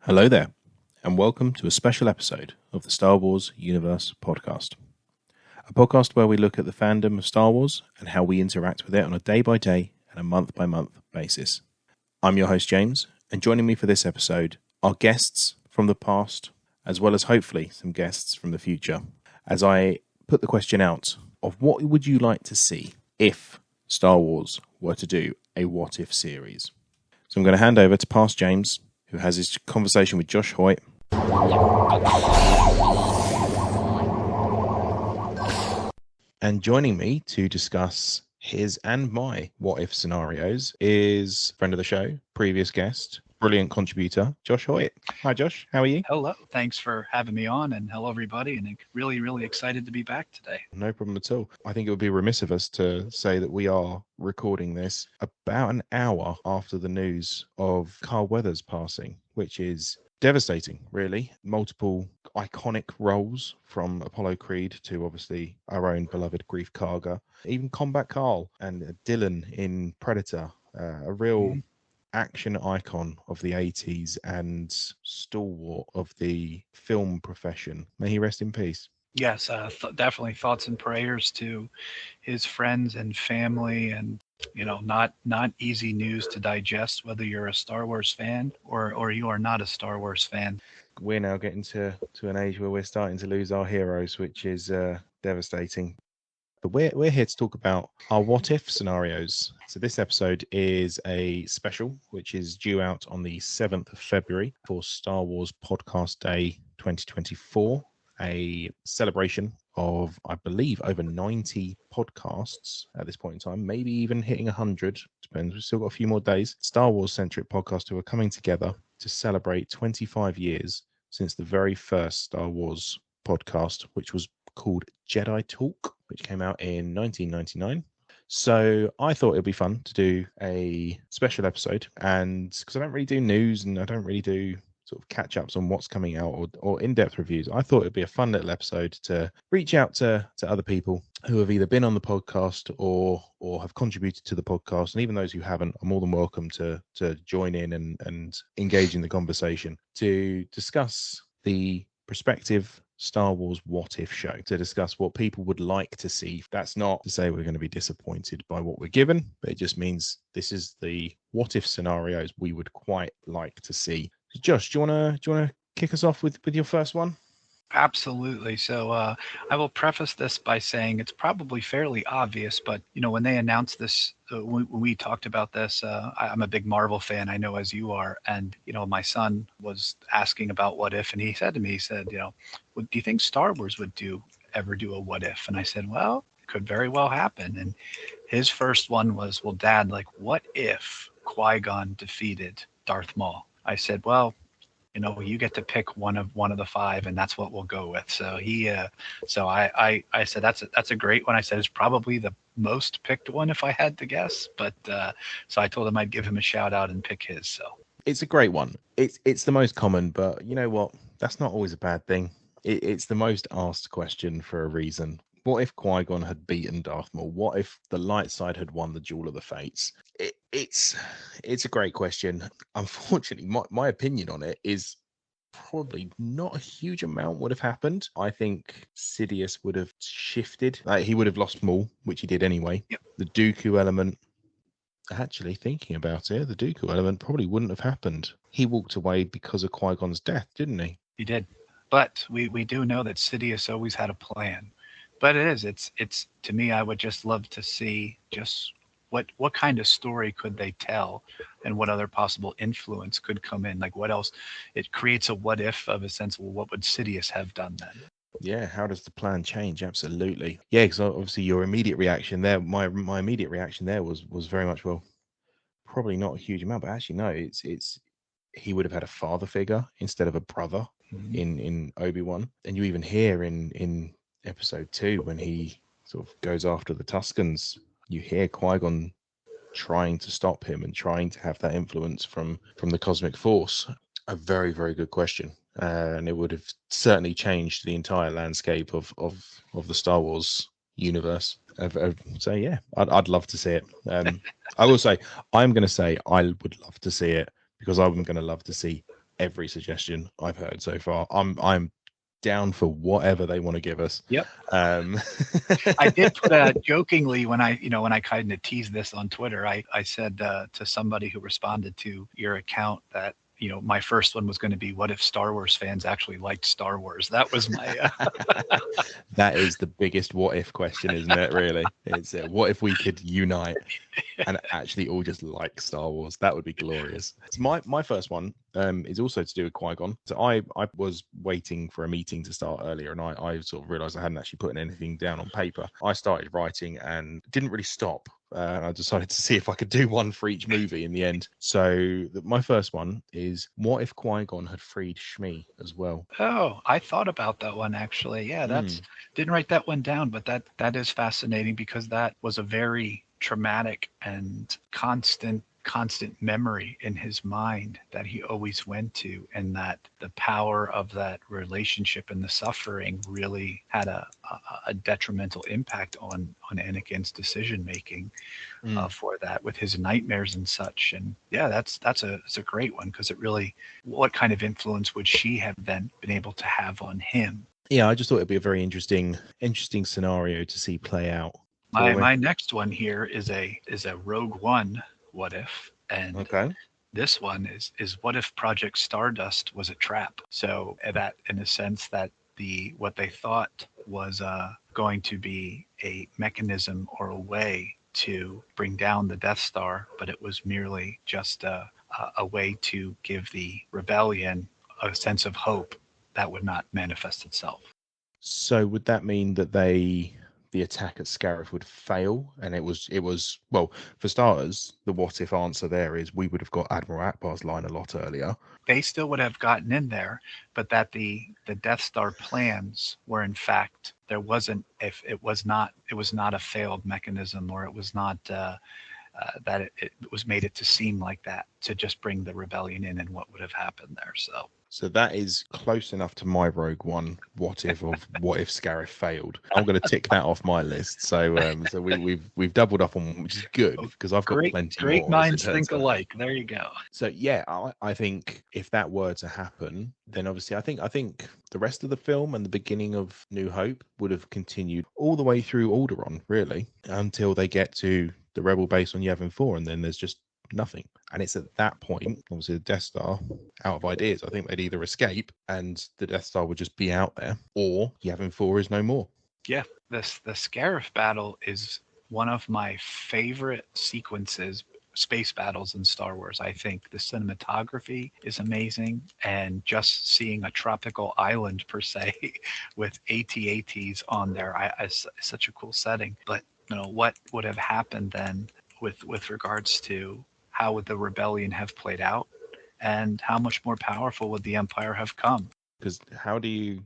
Hello there, and welcome to a special episode of the Star Wars Universe podcast. A podcast where we look at the fandom of Star Wars and how we interact with it on a day-by-day and a month-by-month basis. I'm your host, James, and joining me for this episode are guests from the past, as well as hopefully some guests from the future, as I put the question out of what would you like to see if Star Wars were to do a what-if series. So I'm going to hand over to past James, who has his conversation with Josh Hoyt. And joining me to discuss his and my what-if scenarios is friend of the show, previous guest, brilliant contributor, Josh Hoyt. Hi, Josh. How are you? Hello. Thanks for having me on, and hello, everybody. And really excited to be back today. No problem at all. I think it would be remiss of us to say that we are recording this about an hour after the news of Carl Weathers passing, which is devastating, really. Multiple iconic roles, from Apollo Creed to obviously our own beloved Grief Karga, even Combat Carl and Dylan in Predator, a real action icon of the 80s and stalwart of the film profession. May he rest in peace. Yes, definitely thoughts and prayers to his friends and family, and not easy news to digest, whether you're a Star Wars fan or you are not a Star Wars fan. We're now getting to an age where we're starting to lose our heroes, which is devastating. But we're here to talk about our what-if scenarios. So this episode is a special, which is due out on the 7th of February for Star Wars Podcast Day 2024, a celebration of, I believe, over 90 podcasts at this point in time, maybe even hitting 100, depends. We've still got a few more days. Star Wars-centric podcasts who are coming together to celebrate 25 years since the very first Star Wars podcast, which was called Jedi Talk, which came out in 1999. So I thought it'd be fun to do a special episode, and because I don't really do news and I don't really do sort of catch-ups on what's coming out or in-depth reviews, I thought it'd be a fun little episode to reach out to other people who have either been on the podcast or have contributed to the podcast, and even those who haven't are more than welcome to join in and engage in the conversation to discuss the prospective Star Wars what if show, to discuss what people would like to see. That's not to say we're going to be disappointed by what we're given, but it just means this is the what if scenarios we would quite like to see. So Josh, do you want to kick us off with your first one? Absolutely. So I will preface this by saying it's probably fairly obvious, but when they announced this, when we talked about this, I'm a big Marvel fan, I know, as you are, and my son was asking about what if, and he said to me, do you think Star Wars would ever do a what if? And I said, well, it could very well happen. And his first one was, well, Dad, like, what if Qui-Gon defeated Darth Maul? I said, well, you get to pick one of the five, and that's what we'll go with. So I said that's a great one. I said it's probably the most picked one if I had to guess. But so I told him I'd give him a shout out and pick his. So it's a great one. It's the most common, but you know what? That's not always a bad thing. It's the most asked question for a reason. What if Qui-Gon had beaten Darth Maul? What if the light side had won the Duel of the Fates? It's a great question. Unfortunately, my opinion on it is probably not a huge amount would have happened. I think Sidious would have shifted. He would have lost Maul, which he did anyway. Yep. The Dooku element, actually thinking about it, the Dooku element probably wouldn't have happened. He walked away because of Qui-Gon's death, didn't he? He did. But we do know that Sidious always had a plan. But it's to me, I would just love to see just what kind of story could they tell, and what other possible influence could come in. Like, what else? It creates a what if of a sense, well, what would Sidious have done then? Yeah, how does the plan change? Absolutely. Yeah, because obviously your immediate reaction there, my immediate reaction there was very much, well, probably not a huge amount, but actually no, it's he would have had a father figure instead of a brother Mhm. in Obi-Wan. And you even hear in episode 2 when he sort of goes after the Tuscans, you hear Qui-Gon trying to stop him and trying to have that influence from the cosmic force. A very, very good question. And it would have certainly changed the entire landscape of the Star Wars universe. So yeah, I'd love to see it. I will say, I'm going to say I would love to see it because I'm going to love to see every suggestion I've heard so far. I'm down for whatever they want to give us. Yep. Um, I did put jokingly when I kind of teased this on Twitter, I said to somebody who responded to your account that, my first one was going to be, what if Star Wars fans actually liked Star Wars? That was my. That is the biggest what if question, isn't it? Really, it's what if we could unite and actually all just like Star Wars? That would be glorious. So my first one is also to do with Qui-Gon. So I was waiting for a meeting to start earlier, and I sort of realized I hadn't actually put anything down on paper. I started writing and didn't really stop. I decided to see if I could do one for each movie in the end. So my first one is, what if Qui-Gon had freed Shmi as well? Oh, I thought about that one actually. Yeah, didn't write that one down, but that is fascinating because that was a very traumatic and constant memory in his mind that he always went to, and that the power of that relationship and the suffering really had a detrimental impact on Anakin's decision making for that, with his nightmares and such. And yeah, that's a great one, because it really, what kind of influence would she have then been able to have on him? Yeah, I just thought it'd be a very interesting scenario to see play out. My next one here is a Rogue One what if, and Okay. this one is what if Project Stardust was a trap? So that, in a sense, that what they thought was going to be a mechanism or a way to bring down the Death Star, but it was merely just a way to give the rebellion a sense of hope that would not manifest itself. So would that mean that the attack at Scarif would fail? And it was well, for starters, the what if answer there is we would have got Admiral Akbar's line a lot earlier. They still would have gotten in there, but that the Death Star plans were, in fact, there wasn't, if it was not a failed mechanism, or it was not that it was made it to seem like that, to just bring the rebellion in, and what would have happened there. So that is close enough to my Rogue One what if of what if Scarif failed. I'm going to tick that off my list. So so we've doubled up on, which is good, because I've got plenty more. Great minds think alike. There you go. So yeah, I think if that were to happen, then obviously I think the rest of the film and the beginning of New Hope would have continued all the way through Alderaan, really, until they get to the rebel base on Yavin 4, and then there's just nothing. And it's at that point, obviously, the Death Star, out of ideas, I think they'd either escape and the Death Star would just be out there, or Yavin 4 is no more. Yeah, the Scarif battle is one of my favorite sequences, space battles in Star Wars. I think the cinematography is amazing, and just seeing a tropical island, per se, with AT-ATs on there, is such a cool setting. But what would have happened then with regards to how would the rebellion have played out, and how much more powerful would the Empire have come? Because how do you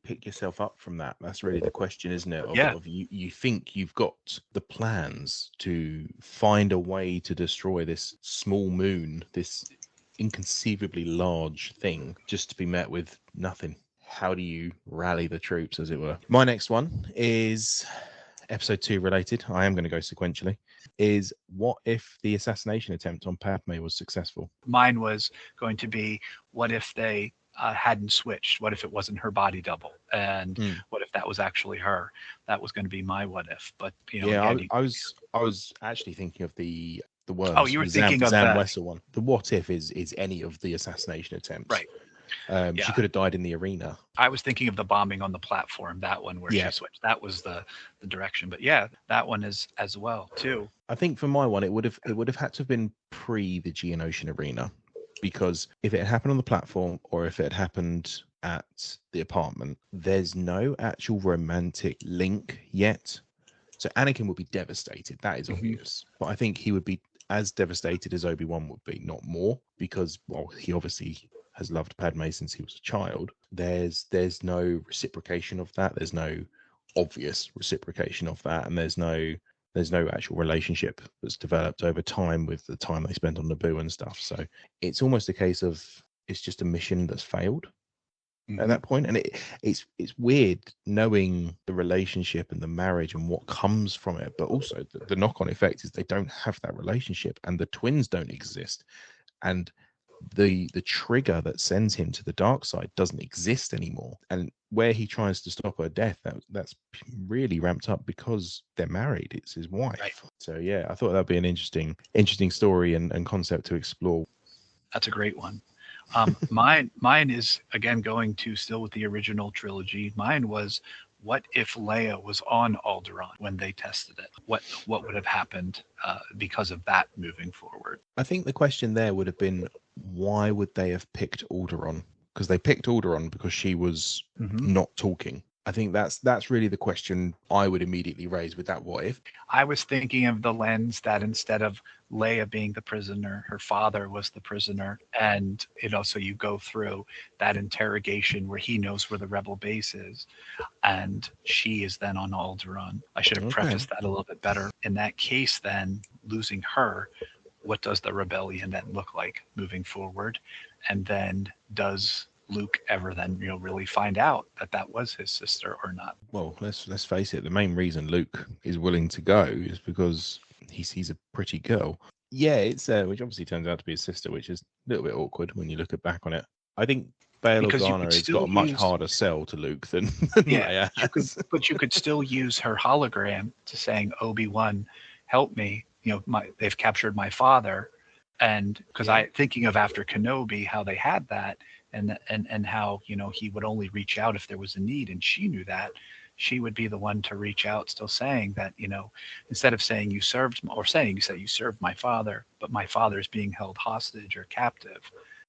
pick yourself up from that? That's really the question, isn't it? Of you think you've got the plans to find a way to destroy this small moon, this inconceivably large thing, just to be met with nothing. How do you rally the troops, as it were? My next one is episode 2 related. I am going to go sequentially. Is what if the assassination attempt on Padme was successful? Mine was going to be, what if they hadn't switched? What if it wasn't her body double? And what if that was actually her? That was going to be my what if. But I was actually thinking of the worms. Oh, you were thinking of Zam Wessel one. The what if is any of the assassination attempts. Right. She could have died in the arena. I was thinking of the bombing on the platform, that one where she switched. That was the direction. But yeah, that one is as well too. I think for my one, it would have had to have been pre the Geonosian arena, because if it had happened on the platform, or if it had happened at the apartment, there's no actual romantic link yet. So Anakin would be devastated. That is obvious. But I think he would be as devastated as Obi-Wan would be, not more, because, well, he obviously has loved Padme since he was a child. There's no reciprocation of that. There's no obvious reciprocation of that, and there's no actual relationship that's developed over time with the time they spent on Naboo and stuff. So it's almost a case of it's just a mission that's failed at that point. And it's weird knowing the relationship and the marriage and what comes from it, but also the knock-on effect is they don't have that relationship, and the twins don't exist, and the trigger that sends him to the dark side doesn't exist anymore. And where he tries to stop her death, that's really ramped up because they're married. It's his wife. Right. So yeah, I thought that'd be an interesting story and concept to explore. That's a great one. Mine is, again, going to still with the original trilogy. Mine was, what if Leia was on Alderaan when they tested it? What would have happened because of that moving forward? I think the question there would have been, why would they have picked Alderaan? Because they picked Alderaan because she was not talking. I think that's really the question I would immediately raise with that what if. I was thinking of the lens that instead of Leia being the prisoner, her father was the prisoner. And, so you go through that interrogation where he knows where the rebel base is, and she is then on Alderaan. I should have prefaced that a little bit better. In that case, then, losing her, what does the rebellion then look like moving forward? And then does Luke ever then really find out that was his sister or not? Well, let's face it, the main reason Luke is willing to go is because he sees a pretty girl. Yeah, it's which obviously turns out to be his sister, which is a little bit awkward when you look back on it. I think Bail Organa has got a much harder sell to Luke than Leia has. But you could still use her hologram to saying, Obi-Wan, help me, they've captured my father. And because thinking of after Kenobi, how they had that, and how he would only reach out if there was a need, and she knew that, she would be the one to reach out, still saying that, instead of saying you said you served my father, but my father is being held hostage or captive.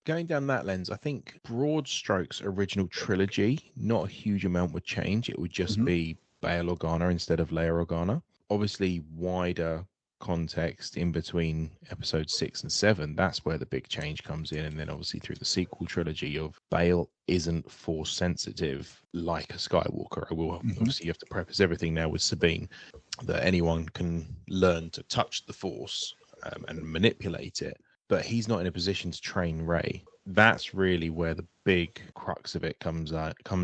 Going down that lens, I think broad strokes original trilogy, not a huge amount would change. It would just be Bail Organa instead of Leia Organa. Obviously, wider context in between episodes 6 and 7, that's where the big change comes in. And then obviously through the sequel trilogy of Bail isn't force sensitive like a Skywalker. Obviously you have to preface everything now with Sabine, that anyone can learn to touch the force and manipulate it, but he's not in a position to train Rey. That's really where the big crux of it comes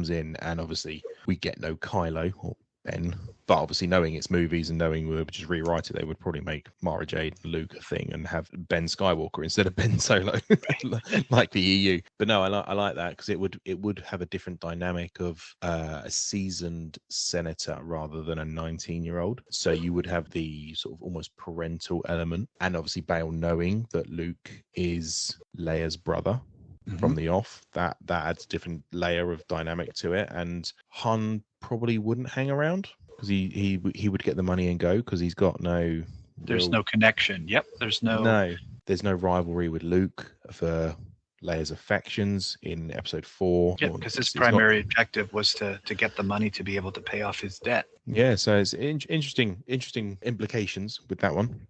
in. And obviously we get no Kylo or Ben, but obviously knowing it's movies and knowing we would just rewrite it, they would probably make Mara Jade and Luke a thing and have Ben Skywalker instead of Ben Solo, like the EU. But no, I like that because it would have a different dynamic of a seasoned senator rather than a 19-year-old. So you would have the sort of almost parental element, and obviously Bail knowing that Luke is Leia's brother. From the off, that adds a different layer of dynamic to it. And Han probably wouldn't hang around because he would get the money and go because he's got no. There's no connection. Yep. There's no rivalry with Luke for Leia's affections in episode 4. Yeah, because his primary objective was to get the money to be able to pay off his debt. Yeah, so it's interesting implications with that one.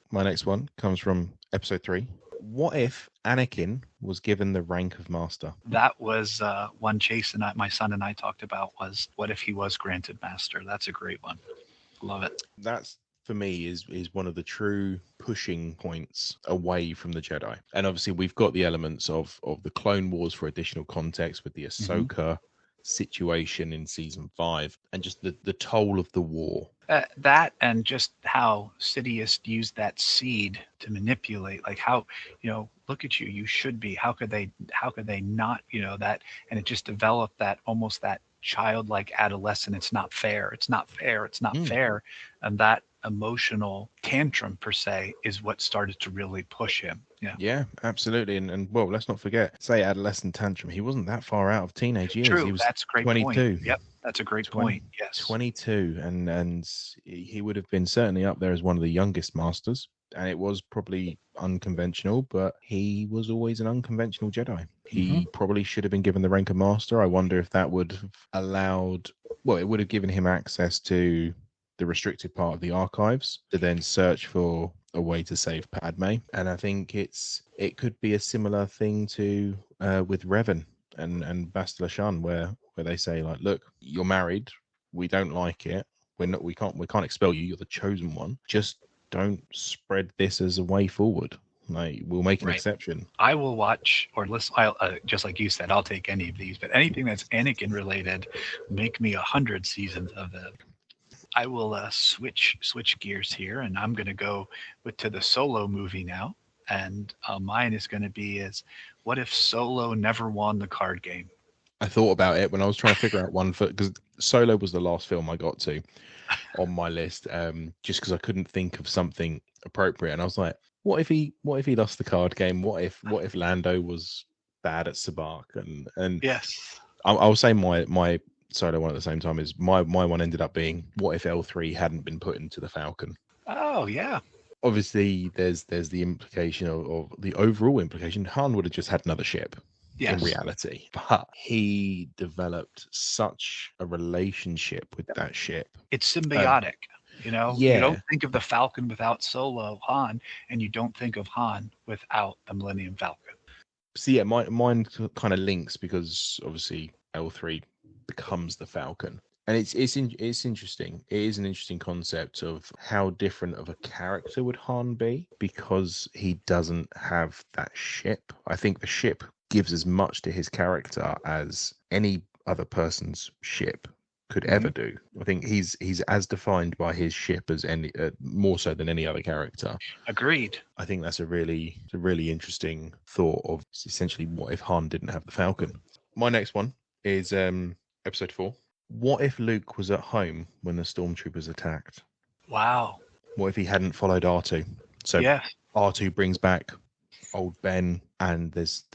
My next one comes from episode 3. What if Anakin was given the rank of master? That was one Chase and my son and I talked about, was what if he was granted master? That's a great one. Love it. That's, for me, is one of the true pushing points away from the Jedi. And obviously we've got the elements of the Clone Wars for additional context with the Ahsoka situation in season 5 and just the toll of the war. That and just how Sidious used that seed to manipulate, like how, look at you, you should be, how could they not, that, and it just developed that almost that childlike adolescent, it's not fair, and that emotional tantrum per se is what started to really push him. Yeah, absolutely. And well, let's not forget, say adolescent tantrum, he wasn't that far out of teenage years. True, he was that's a great 22 point. Yep, that's a great point. Yes, 22, and he would have been certainly up there as one of the youngest masters. And it was probably unconventional, but he was always an unconventional Jedi. He probably should have been given the rank of master. I wonder if that would have allowed, well, it would have given him access to the restricted part of the archives to then search for a way to save Padme. And I think it could be a similar thing to with Revan and Bastila Shan, where they say, like, look, you're married, we don't like it, we can't expel you, you're the chosen one, just don't spread this as a way forward. Like, we'll make an exception. I will watch or listen. I'll just like you said, I'll take any of these, but anything that's Anakin related, make me 100 seasons of it. I will switch gears here, and I'm going to go to the Solo movie now. And mine is going to be what if Solo never won the card game? I thought about it when I was trying to figure out one because Solo was the last film I got to on my list, just because I couldn't think of something appropriate. And I was like, what if he lost the card game? What if Lando was bad at SPARC? And yes, I'll say my Solo one at the same time is my one ended up being, what if L3 hadn't been put into the Falcon? Oh yeah. Obviously, there's the implication of the overall implication. Han would have just had another ship. Yes. In reality, but he developed such a relationship with that ship. It's symbiotic, you know. Yeah. You don't think of the Falcon without Solo Han, and you don't think of Han without the Millennium Falcon. So yeah, mine kind of links because obviously L3 becomes the Falcon, and it's interesting. It is an interesting concept of how different of a character would Han be because he doesn't have that ship. I think the ship gives as much to his character as any other person's ship could ever do. I think he's as defined by his ship as any more so than any other character. Agreed. I think that's a really interesting thought of essentially what if Han didn't have the Falcon. My next one is episode 4. What if Luke was at home when the stormtroopers attacked? Wow. What if he hadn't followed R2? So yeah. R2 brings back old Ben, and there's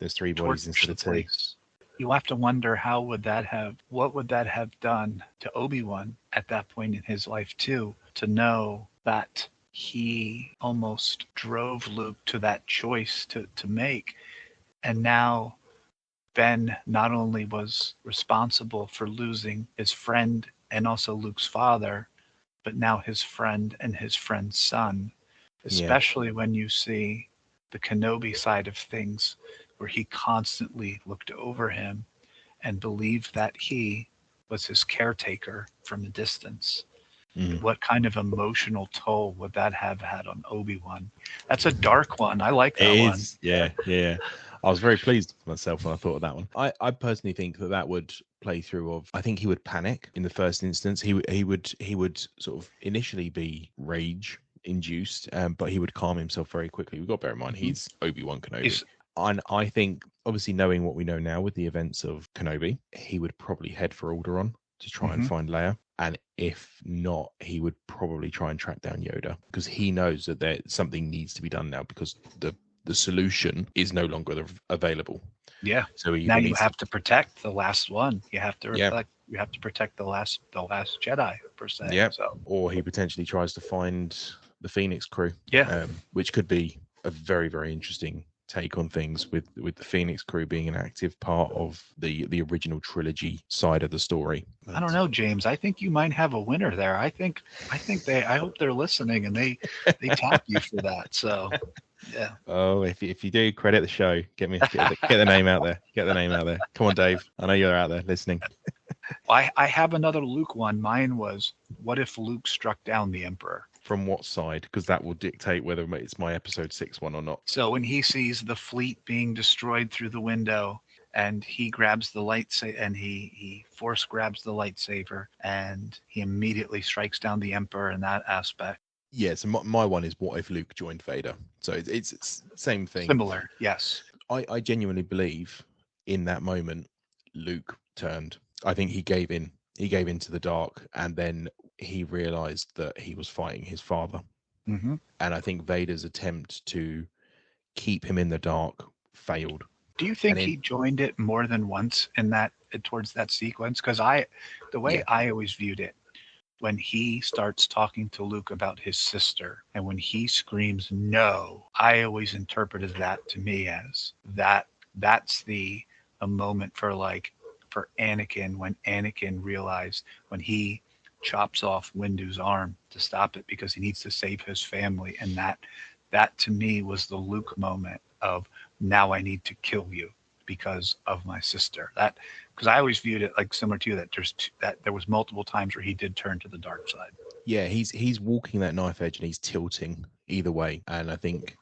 3 bodies instead of 2. You have to wonder what would that have done to Obi-Wan at that point in his life too, to know that he almost drove Luke to that choice to make. And now Ben not only was responsible for losing his friend and also Luke's father, but now his friend and his friend's son, especially when you see the Kenobi side of things, where he constantly looked over him and believed that he was his caretaker from a distance. What kind of emotional toll would that have had on Obi-Wan? That's a dark one. I like that one. Yeah. I was very pleased with myself when I thought of that one. I personally think that would play through of, I think he would panic in the first instance. He would sort of initially be rage induced, but he would calm himself very quickly. We've got to bear in mind he's Obi-Wan Kenobi. And I think, obviously, knowing what we know now with the events of Kenobi, he would probably head for Alderaan to try and find Leia. And if not, he would probably try and track down Yoda, because he knows that something needs to be done now, because the solution is no longer available. Yeah. So now you have to protect the last one. You have to you have to protect the last Jedi, per se. Yeah. So. Or he potentially tries to find the Phoenix crew. Yeah. Which could be a very, very interesting take on things, with the Phoenix crew being an active part of the original trilogy side of the story. I don't know, James. I think you might have a winner there. I hope they're listening and they tap you for that. So yeah. Oh, if you do, credit the show. Get the name out there. Get the name out there. Come on, Dave. I know you're out there listening. I have another Luke one. Mine was, what if Luke struck down the Emperor? From what side? Because that will dictate whether it's my episode 6 one or not. So when he sees the fleet being destroyed through the window, and he grabs the lightsaber, and he force grabs the lightsaber, and he immediately strikes down the Emperor in that aspect. Yeah, so my one is, what if Luke joined Vader? So it's same thing. Similar, yes. I genuinely believe in that moment, Luke turned. I think he gave in. He gave into the dark, and then he realized that he was fighting his father. Mm-hmm. And I think Vader's attempt to keep him in the dark failed. Do you think he joined it more than once towards that sequence? Because I always viewed it, when he starts talking to Luke about his sister, and when he screams no, I always interpreted that to me as that's a moment for Anakin, when Anakin realized, when he chops off Windu's arm to stop it because he needs to save his family. And that to me was the Luke moment of, now I need to kill you because of my sister. That, because I always viewed it like similar to you, that that there was multiple times where he did turn to the dark side. Yeah, he's walking that knife edge and he's tilting either way. And I think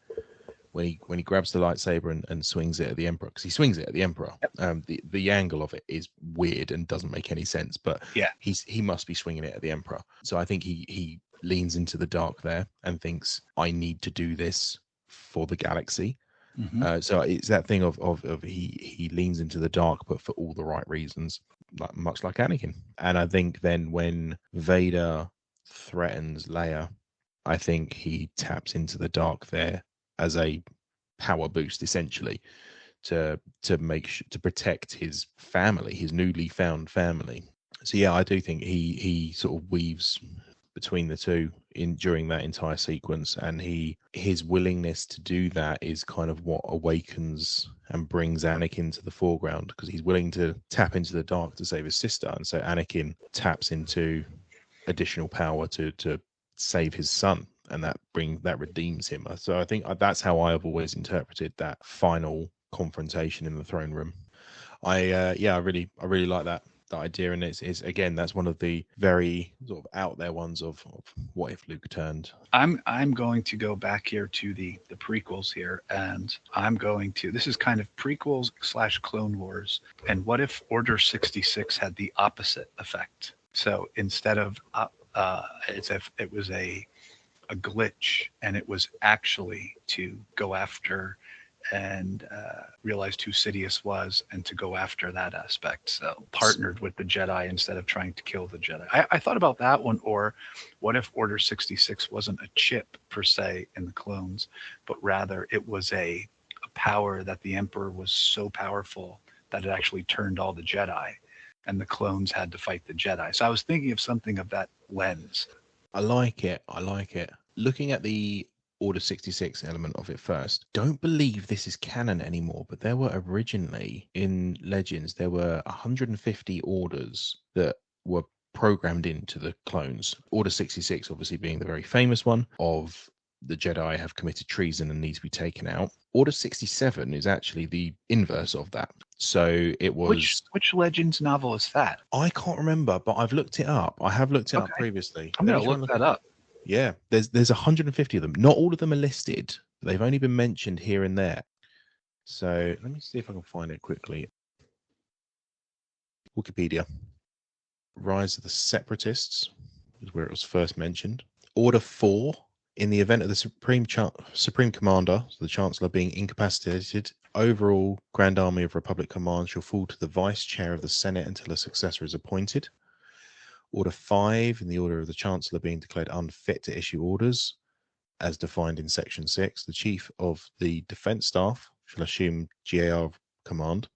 when he grabs the lightsaber and swings it at the Emperor, because he swings it at the Emperor, the angle of it is weird and doesn't make any sense. But Yeah, he must be swinging it at the Emperor. So I think he leans into the dark there and thinks, I need to do this for the galaxy. So it's that thing of he leans into the dark, but for all the right reasons, much like Anakin. And I think then when Vader threatens Leia, I think he taps into the dark there as a power boost, essentially, to protect his family, his newly found family. So yeah, I do think he sort of weaves between the two during that entire sequence, and his willingness to do that is kind of what awakens and brings Anakin to the foreground, because he's willing to tap into the dark to save his sister, and so Anakin taps into additional power to save his son, and that redeems him. So I think that's how I have always interpreted that final confrontation in the throne room. I really like that idea, and it's again, that's one of the very sort of out there ones of what if Luke turned. I'm going to go back here to the prequels here, and I'm going to, this is kind of prequels / Clone Wars, and what if Order 66 had the opposite effect? So instead of it's if it was a glitch, and it was actually to go after and realized who Sidious was, and to go after that aspect. So partnered with the Jedi instead of trying to kill the Jedi. I thought about that one. Or what if Order 66 wasn't a chip per se in the clones, but rather it was a power that the Emperor was so powerful that it actually turned all the Jedi, and the clones had to fight the Jedi. So I was thinking of something of that lens. I like it. Looking at the Order 66 element of it first, don't believe this is canon anymore, but there were originally in Legends, there were 150 orders that were programmed into the clones. Order 66 obviously being the very famous one of the Jedi have committed treason and need to be taken out. Order 67 is actually the inverse of that. So it was... Which Legends novel is that? I can't remember, but I've looked it up. I have looked it up previously. I'm going to look that up. Yeah, there's 150 of them. Not all of them are listed. They've only been mentioned here and there. So let me see if I can find it quickly. Wikipedia. Rise of the Separatists is where it was first mentioned. Order 4. In the event of the Supreme Commander, so the Chancellor, being incapacitated, overall Grand Army of Republic Command shall fall to the Vice Chair of the Senate until a successor is appointed. Order 5, in the order of the Chancellor being declared unfit to issue orders, as defined in Section 6, the Chief of the Defence Staff shall assume GAR command.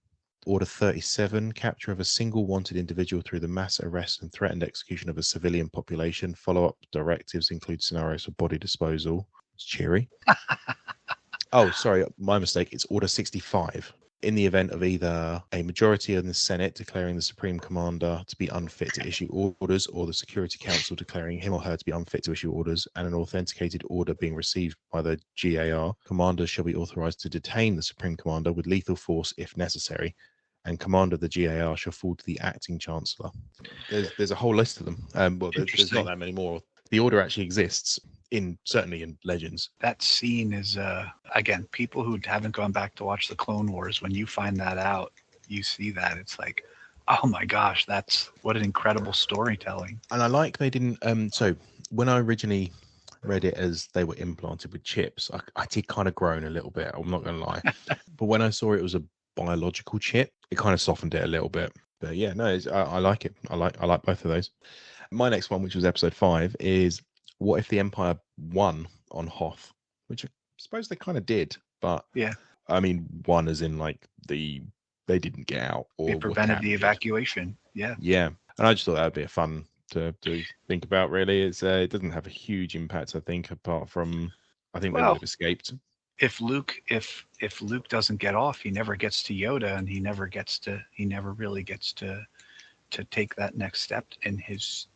Order 37, capture of a single wanted individual through the mass arrest and threatened execution of a civilian population. Follow-up directives include scenarios for body disposal. It's cheery. Oh, sorry, my mistake. It's Order 65. In the event of either a majority in the Senate declaring the Supreme Commander to be unfit to issue orders, or the Security Council declaring him or her to be unfit to issue orders, and an authenticated order being received by the GAR, commanders shall be authorized to detain the Supreme Commander with lethal force if necessary, and commander of the GAR shall fall to the acting Chancellor. There's a whole list of them. There's not that many more. The order actually exists, certainly in Legends. That scene is, again, people who haven't gone back to watch the Clone Wars, when you find that out, you see that, it's like, oh my gosh, that's what an incredible storytelling. And I like they didn't, so when I originally read it as they were implanted with chips, I did kind of groan a little bit, I'm not going to lie. But when I saw it was a biological chip, it kind of softened it a little bit. But yeah, no, I like it. I like both of those. My next one, which was episode 5, is what if the Empire won on Hoth? Which I suppose they kind of did, but yeah, I mean, won as in like they didn't get out, or they prevented the evacuation. Yeah, and I just thought that would be a fun to think about. Really, it doesn't have a huge impact, I think, apart from I think they would have escaped. If Luke doesn't get off, he never gets to Yoda, and he never really gets to to take that next step in his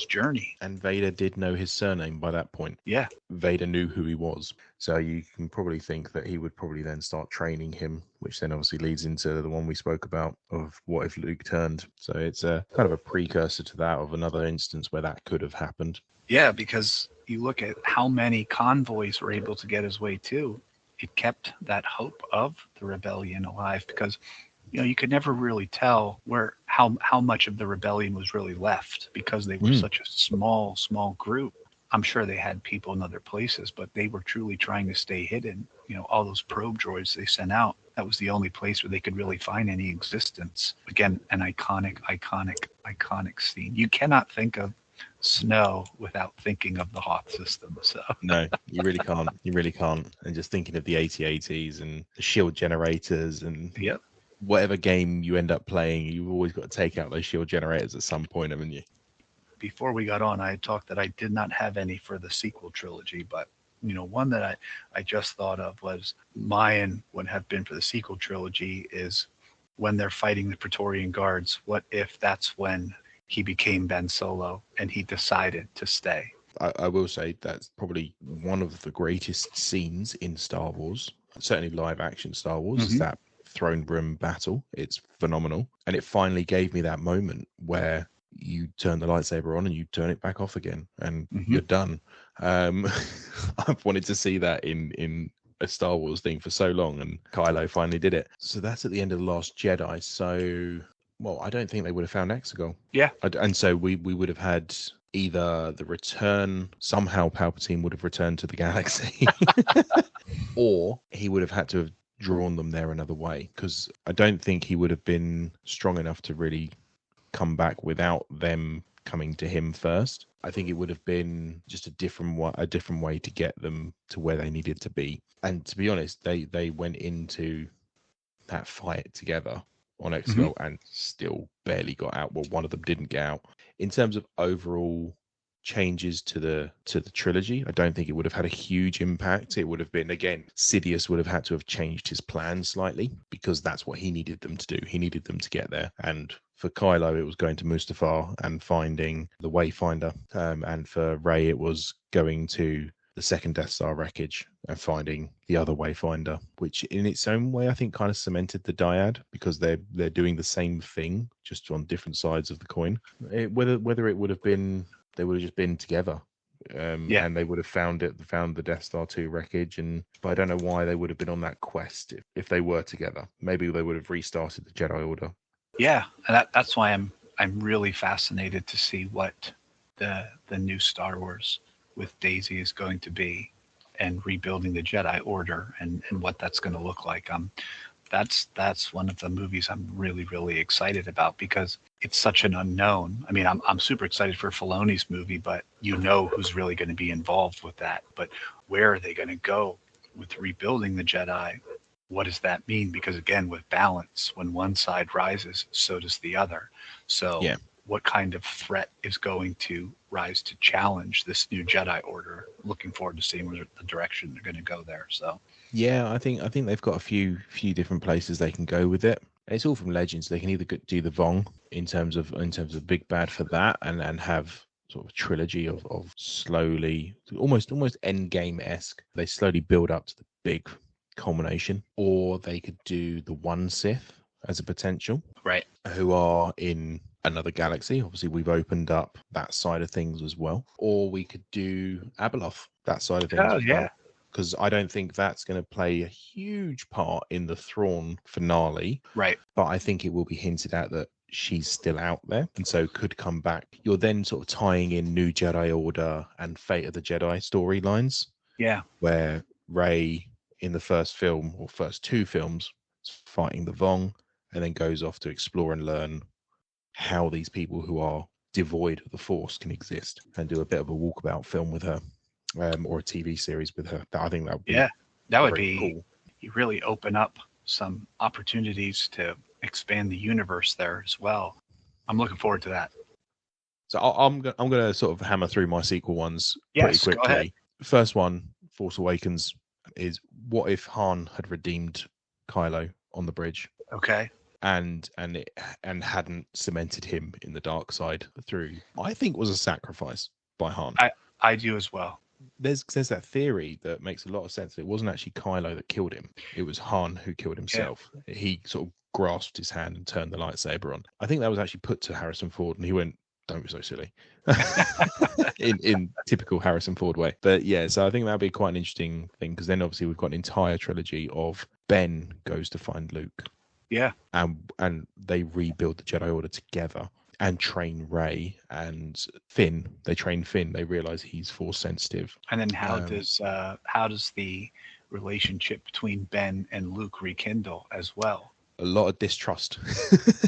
journey. And Vader did know his surname by that point. Yeah. Vader knew who he was. So you can probably think that he would probably then start training him, which then obviously leads into the one we spoke about of what if Luke turned. So it's a kind of a precursor to that, of another instance where that could have happened. Yeah, because you look at how many convoys were able to get his way to. It kept that hope of the rebellion alive, because you could never really tell how much of the rebellion was really left, because they were such a small group. I'm sure they had people in other places, but they were truly trying to stay hidden. All those probe droids they sent out, that was the only place where they could really find any existence. Again, an iconic scene. You cannot think of Snow without thinking of the Hoth system. So no, you really can't. You really can't. And just thinking of the AT-ATs and the shield generators and yep. Whatever game you end up playing, you've always got to take out those shield generators at some point, haven't you? Before we got on, I had talked that I did not have any for the sequel trilogy, but one that I just thought of was mine would have been for the sequel trilogy is when they're fighting the Praetorian Guards. What if that's when he became Ben Solo and he decided to stay? I will say that's probably one of the greatest scenes in Star Wars, certainly live action Star Wars, is that throne room battle. It's phenomenal. And it finally gave me that moment where you turn the lightsaber on and you turn it back off again and you're done. I've wanted to see that in a Star Wars thing for so long, and Kylo finally did it. So that's at the end of The Last Jedi. So, well, I don't think they would have found Exegol. Yeah. And so we would have had either the return, somehow Palpatine would have returned to the galaxy, or he would have had to have drawn them there another way, because I don't think he would have been strong enough to really come back without them coming to him first. I think it would have been just a different way to get them to where they needed to be. And to be honest, they went into that fight together on Exegol and still barely got out. Well, one of them didn't get out. In terms of overall changes to the trilogy, I don't think it would have had a huge impact. It would have been, again, Sidious would have had to have changed his plan slightly, because that's what he needed them to do. He needed them to get there. And for Kylo, it was going to Mustafar and finding the Wayfinder. And for Rey, it was going to the second Death Star wreckage and finding the other Wayfinder, which in its own way, I think, kind of cemented the dyad, because they're doing the same thing, just on different sides of the coin. Whether it would have been, they would have just been together, and they would have found the Death Star 2 wreckage. But I don't know why they would have been on that quest if they were together. Maybe they would have restarted the Jedi Order. Yeah, and that's why I'm really fascinated to see what the new Star Wars with Daisy is going to be, and rebuilding the Jedi Order and what that's going to look like. That's one of the movies I'm really, really excited about, because it's such an unknown. I mean, I'm super excited for Filoni's movie, but who's really going to be involved with that. But where are they going to go with rebuilding the Jedi? What does that mean? Because again, with balance, when one side rises, so does the other. So what kind of threat is going to rise to challenge this new Jedi Order? Looking forward to seeing where the direction they're going to go there. So yeah, I think they've got a few different places they can go with it. It's all from Legends. They can either do the Vong in terms of big bad for that, and have sort of a trilogy of slowly, almost Endgame-esque. They slowly build up to the big culmination, or they could do the One Sith as a potential, right? Who are in another galaxy. Obviously, we've opened up that side of things as well. Or we could do Abeloth, that side of things. Oh, yeah. Because I don't think that's going to play a huge part in the Thrawn finale. Right. But I think it will be hinted at that she's still out there, and so could come back. You're then sort of tying in New Jedi Order and Fate of the Jedi storylines. Yeah. Where Rey, in the first film, or first two films, is fighting the Vong, and then goes off to explore and learn how these people who are devoid of the Force can exist, and do a bit of a walkabout film with her. Or a TV series with her. I think that would be that would be cool. You really open up some opportunities to expand the universe there as well. I'm looking forward to that. So I'm going to sort of hammer through my sequel ones pretty quickly. Go ahead. First one, Force Awakens, is what if Han had redeemed Kylo on the bridge? Okay. and hadn't cemented him in the dark side through, I think, was a sacrifice by Han. I do as well. There's that theory that makes a lot of sense. It wasn't actually Kylo that killed him. It was Han who killed himself. Yeah. He sort of grasped his hand and turned the lightsaber on. I think that was actually put to Harrison Ford, and he went, "Don't be so silly," in typical Harrison Ford way. But yeah, so I think that'd be quite an interesting thing, because then obviously we've got an entire trilogy of Ben goes to find Luke. Yeah. And they rebuild the Jedi Order together and train Rey and Finn. They train Finn. They realize he's Force sensitive. And then how does the relationship between Ben and Luke rekindle as well? A lot of distrust.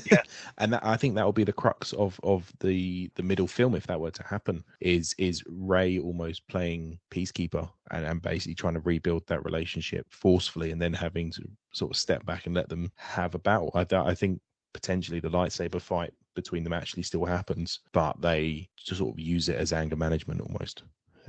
Yeah. And I think that will be the crux of the middle film, if that were to happen, is Rey almost playing peacekeeper and basically trying to rebuild that relationship forcefully, and then having to sort of step back and let them have a battle. I think potentially the lightsaber fight between them actually still happens, but they just sort of use it as anger management almost,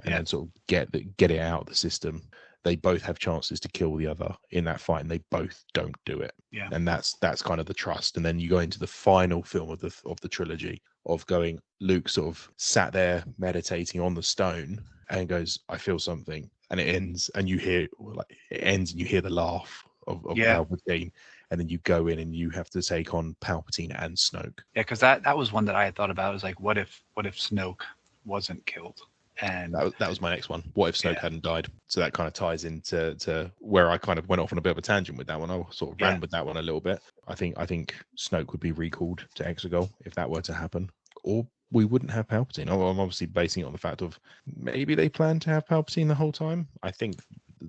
and then sort of get it out of the system. They both have chances to kill the other in that fight, and they both don't do it. Yeah. And that's kind of the trust. And then you go into the final film of the trilogy of going, Luke sort of sat there meditating on the stone and goes, "I feel something," and it ends, and you hear the laugh of Palpatine, and then you go in and you have to take on Palpatine and Snoke. Yeah, because that was one that I had thought about. It was like, what if Snoke wasn't killed? And that was my next one. What if Snoke hadn't died? So that kind of ties into where I kind of went off on a bit of a tangent with that one. I sort of ran with that one a little bit. I think Snoke would be recalled to Exegol if that were to happen, or we wouldn't have Palpatine. I'm obviously basing it on the fact of maybe they planned to have Palpatine the whole time. I think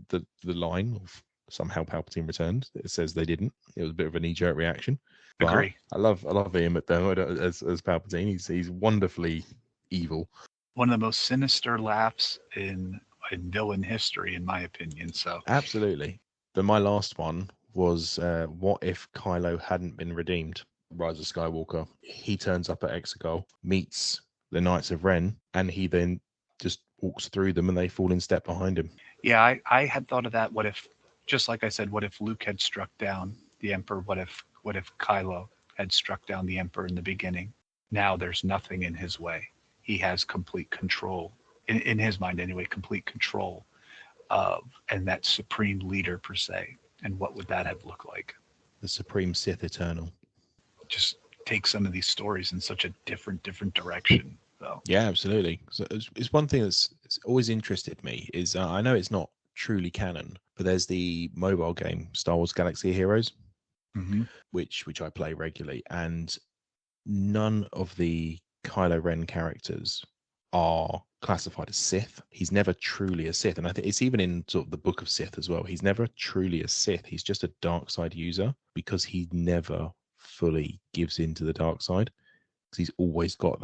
the line of somehow Palpatine returned, it says they didn't. It was a bit of a knee-jerk reaction. Agree. I love Ian McDermott as Palpatine. He's wonderfully evil. One of the most sinister laughs in villain history, in my opinion. So absolutely. But my last one was, what if Kylo hadn't been redeemed? Rise of Skywalker. He turns up at Exegol, meets the Knights of Ren, and he then just walks through them, and they fall in step behind him. Yeah, I had thought of that. What if, just like I said, what if Luke had struck down the Emperor? What if Kylo had struck down the Emperor in the beginning? Now there's nothing in his way. He has complete control, in his mind anyway, complete control of, and that supreme leader per se. And what would that have looked like? The Supreme Sith Eternal. Just take some of these stories in such a different direction. So. Yeah, absolutely. So it's one thing that's always interested me is, I know it's not truly canon, but there's the mobile game Star Wars Galaxy of Heroes, which I play regularly, and none of the Kylo Ren characters are classified as Sith. He's never truly a Sith, and I think it's even in sort of the Book of Sith as well. He's never truly a Sith. He's just a dark side user, because he never fully gives into the dark side, because he's always got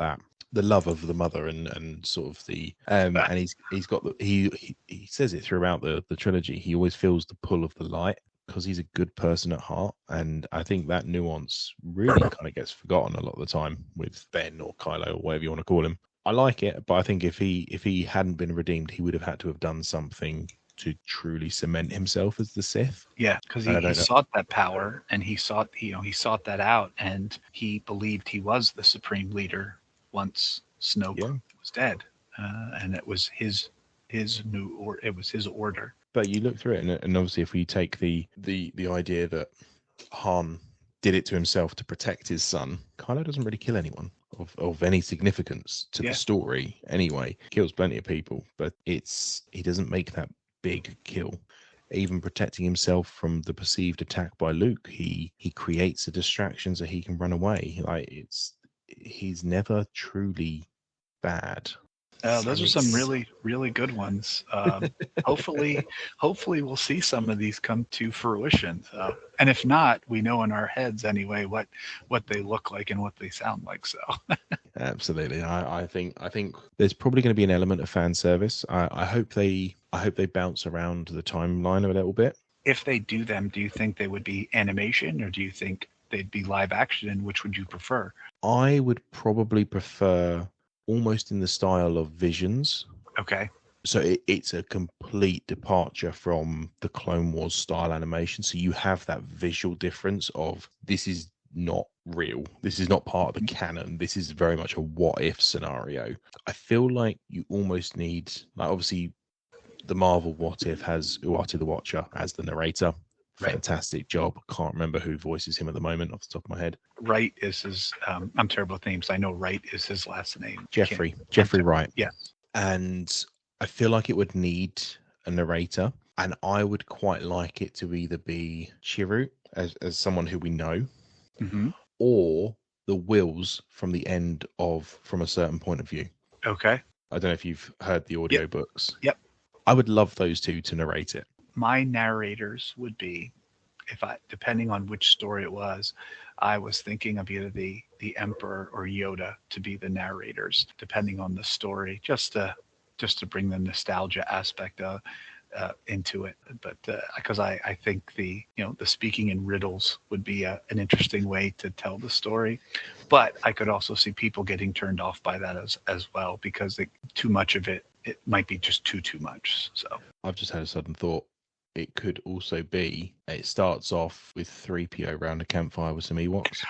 the love of the mother and sort of the and he's got he says it throughout the trilogy. He always feels the pull of the light, because he's a good person at heart. And I think that nuance really kind of gets forgotten a lot of the time with Ben or Kylo or whatever you want to call him. I like it, but I think if he hadn't been redeemed, he would have had to have done something to truly cement himself as the Sith. Yeah, because he sought that power, and he sought that out, and he believed he was the supreme leader once Snoke was dead, and it was his order. But you look through it, and obviously, if we take the idea that Han did it to himself to protect his son, Kylo doesn't really kill anyone of any significance to the story anyway. Kills plenty of people, but he doesn't make that big kill. Even protecting himself from the perceived attack by Luke, he creates a distraction so he can run away. He's never truly bad. Those are some really, really good ones. Hopefully we'll see some of these come to fruition. And if not, we know in our heads anyway what they look like and what they sound like. So absolutely, I think there's probably going to be an element of fan service. I hope they bounce around the timeline a little bit. If they do them, do you think they would be animation, or do you think they'd be live action? And which would you prefer? I would probably prefer almost in the style of Visions. Okay. So it's a complete departure from the Clone Wars style animation. So you have that visual difference of this is not real. This is not part of the canon. This is very much a what if scenario. I feel like you almost need, like, obviously the Marvel what if has Uatu the Watcher as the narrator. Fantastic job. Can't remember who voices him at the moment off the top of my head. Wright is his, I'm terrible with names. I know Wright is his last name. Jeffrey Wright. Yeah. And I feel like it would need a narrator, and I would quite like it to either be Chiru as someone who we know, or the Wills from the end of From a Certain Point of View. Okay. I don't know if you've heard the audio books. Yep. I would love those two to narrate it. My narrators would be, depending on which story it was, I was thinking of either the Emperor or Yoda to be the narrators, depending on the story, just to bring the nostalgia aspect into it. But because I think the speaking in riddles would be an interesting way to tell the story. But I could also see people getting turned off by that as well, because too much of it might be just too much. So I've just had a sudden thought. It could also be, it starts off with 3PO around a campfire with some Ewoks.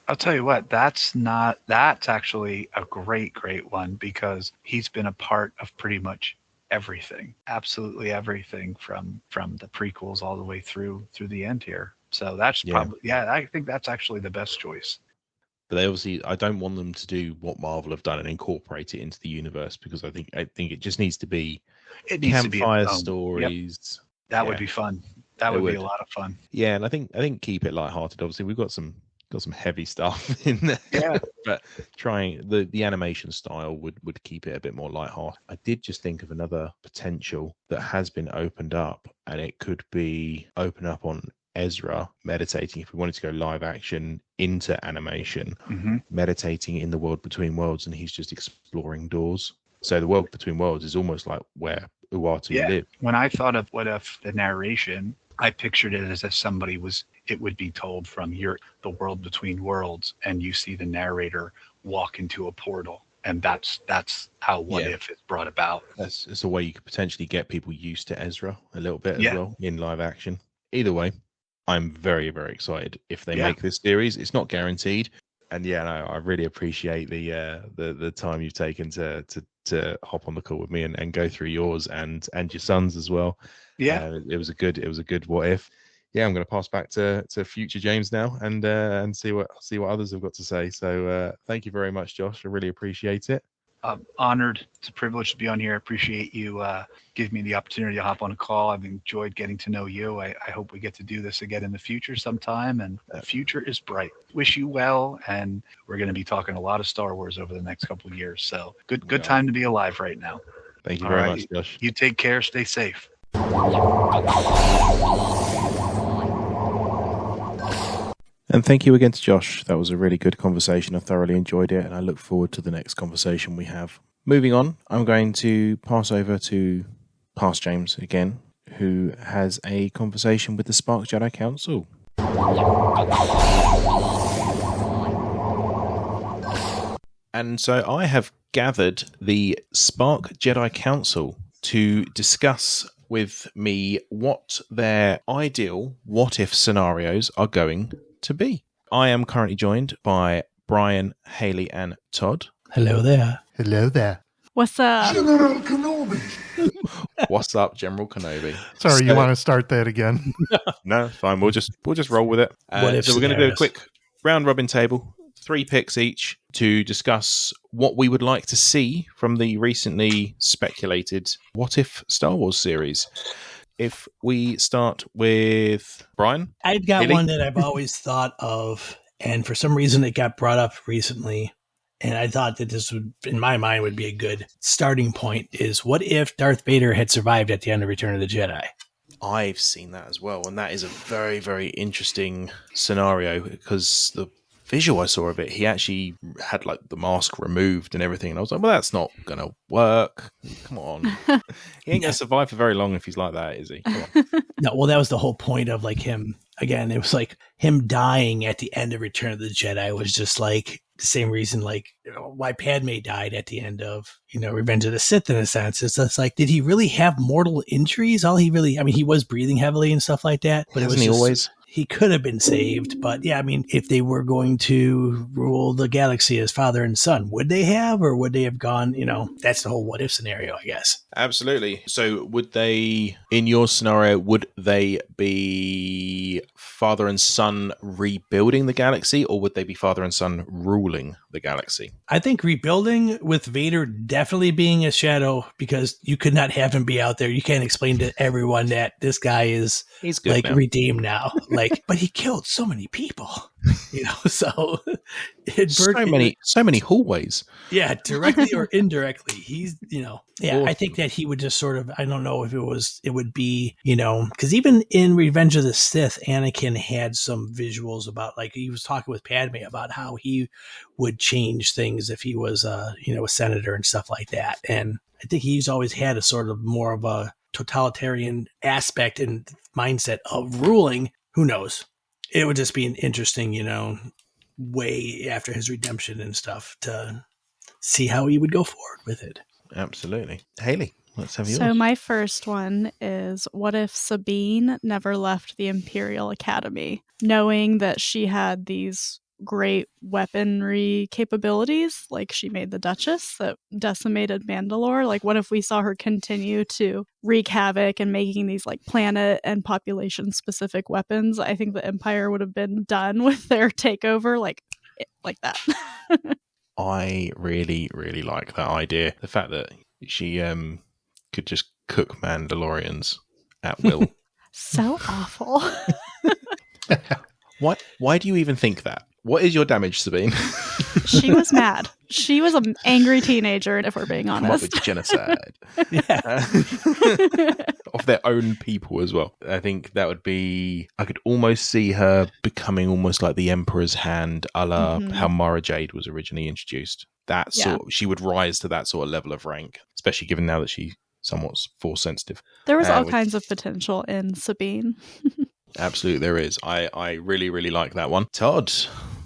I'll tell you what, that's actually a great one, because he's been a part of pretty much everything, absolutely everything from the prequels all the way through the end here. So that's probably, I think that's actually the best choice. But they obviously, I don't want them to do what Marvel have done and incorporate it into the universe, because I think it just needs to be campfire stories. Yep. That would be fun. That would be a lot of fun. Yeah, and I think keep it lighthearted. Obviously, we've got some heavy stuff in there. Yeah. But trying the animation style would keep it a bit more lighthearted. I did just think of another potential that has been opened up, and it could be open up on Ezra meditating. If we wanted to go live action into animation, meditating in the world between worlds, and he's just exploring doors. So the world between worlds is almost like where Uatu lived. When I thought of what if the narration, I pictured it as if it would be told from the world between worlds, and you see the narrator walk into a portal, and that's how what if is brought about. That's a way you could potentially get people used to Ezra a little bit as well in live action. Either way, I'm very, very excited if they make this series. It's not guaranteed. And I really appreciate the time you've taken to hop on the call with me and go through yours and your son's as well. Yeah, it was a good what if. Yeah, I'm going to pass back to future James now and see what others have got to say. So thank you very much, Josh. I really appreciate it. I'm honored. It's a privilege to be on here. I appreciate you giving me the opportunity to hop on a call. I've enjoyed getting to know you. I hope we get to do this again in the future sometime, and the future is bright. Wish you well, and we're going to be talking a lot of Star Wars over the next couple of years. So good time to be alive right now. Thank you very much, Josh. You take care. Stay safe. And thank you again to Josh. That was a really good conversation. I thoroughly enjoyed it, and I look forward to the next conversation we have. Moving on, I'm going to pass over to Past James again, who has a conversation with the SPARC Jedi Council. And so I have gathered the SPARC Jedi Council to discuss with me what their ideal what-if scenarios are going to be. I am currently joined by Brian, Hayley, and Todd. Hello there. Hello there. What's up? General Kenobi. What's up, General Kenobi? Sorry, you want to start that again? No, fine. We'll just roll with it. So we're going to do a quick round robin table, 3 picks each, to discuss what we would like to see from the recently speculated What If Star Wars series. If we start with Brian. I've got one that I've always thought of, and for some reason it got brought up recently, and I thought that this would, in my mind, would be a good starting point, is what if Darth Vader had survived at the end of Return of the Jedi? I've seen that as well, and that is a very, very interesting scenario, because the visual I saw of it, he actually had like the mask removed and everything, and I was like, well, that's not gonna work. Come on. He ain't gonna survive for very long if he's like that, is he? Come on. No, well, that was the whole point of like him. Again, it was like him dying at the end of Return of the Jedi was just like the same reason, like, you know, why Padme died at the end of, you know, Revenge of the Sith, in a sense. It's just like, did he really have mortal injuries? He was breathing heavily and stuff like that. But Wasn't he always? he could have been saved. But yeah, I mean, if they were going to rule the galaxy as father and son, would they have, or would they have gone, that's the whole what if scenario, I guess. Absolutely. So would they, in your scenario, would they be father and son rebuilding the galaxy, or would they be father and son ruling the galaxy? I think rebuilding, with Vader definitely being a shadow, because you could not have him be out there. You can't explain to everyone that this guy is He's good now. Redeemed now. But he killed so many people, so so many hallways. Yeah, directly or indirectly. He's, awesome. I think that he would just sort of, I don't know if it would be, because even in Revenge of the Sith, Anakin had some visuals about, like, he was talking with Padme about how he would change things if he was, a senator and stuff like that. And I think he's always had a sort of more of a totalitarian aspect and mindset of ruling. Who knows? It would just be an interesting, way after his redemption and stuff to see how he would go forward with it. Absolutely. Hayley, let's have yours. So my first one is, what if Sabine never left the Imperial Academy, knowing that she had these great weaponry capabilities, like she made the Duchess that decimated Mandalore? Like, what if we saw her continue to wreak havoc and making these like planet and population specific weapons? I think the Empire would have been done with their takeover like that. I really, really like that idea. The fact that she could just cook Mandalorians at will. So awful. Why do you even think that? What is your damage, Sabine? She was mad. She was an angry teenager, if we're being honest. Come up with genocide. Of their own people as well. I think that would be... I could almost see her becoming almost like the Emperor's Hand, a la how Mara Jade was originally introduced. She would rise to that sort of level of rank, especially given now that she's somewhat force sensitive. There was all kinds of potential in Sabine. Absolutely, there is. I really, really like that one. Todd,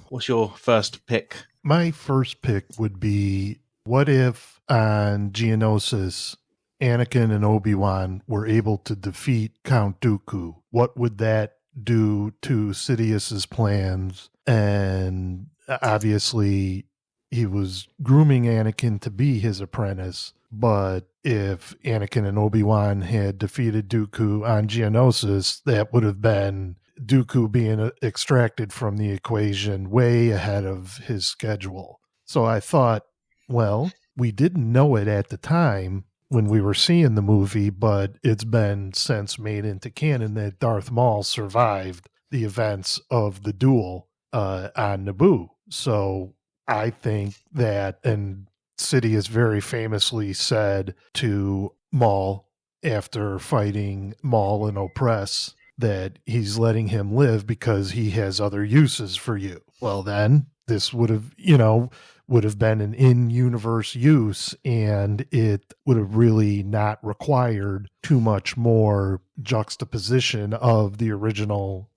what's your first pick? My first pick would be, what if on Geonosis, Anakin and Obi-Wan were able to defeat Count Dooku? What would that do to Sidious's plans? And obviously, he was grooming Anakin to be his apprentice. But if Anakin and Obi-Wan had defeated Dooku on Geonosis, that would have been Dooku being extracted from the equation way ahead of his schedule. So I thought, well, we didn't know it at the time when we were seeing the movie, but it's been since made into canon that Darth Maul survived the events of the duel on Naboo. So I think that, and Sidious very famously said to Maul after fighting Maul and Opress that he's letting him live because he has other uses for you. Well, then this would have been an in-universe use, and it would have really not required too much more juxtaposition of the original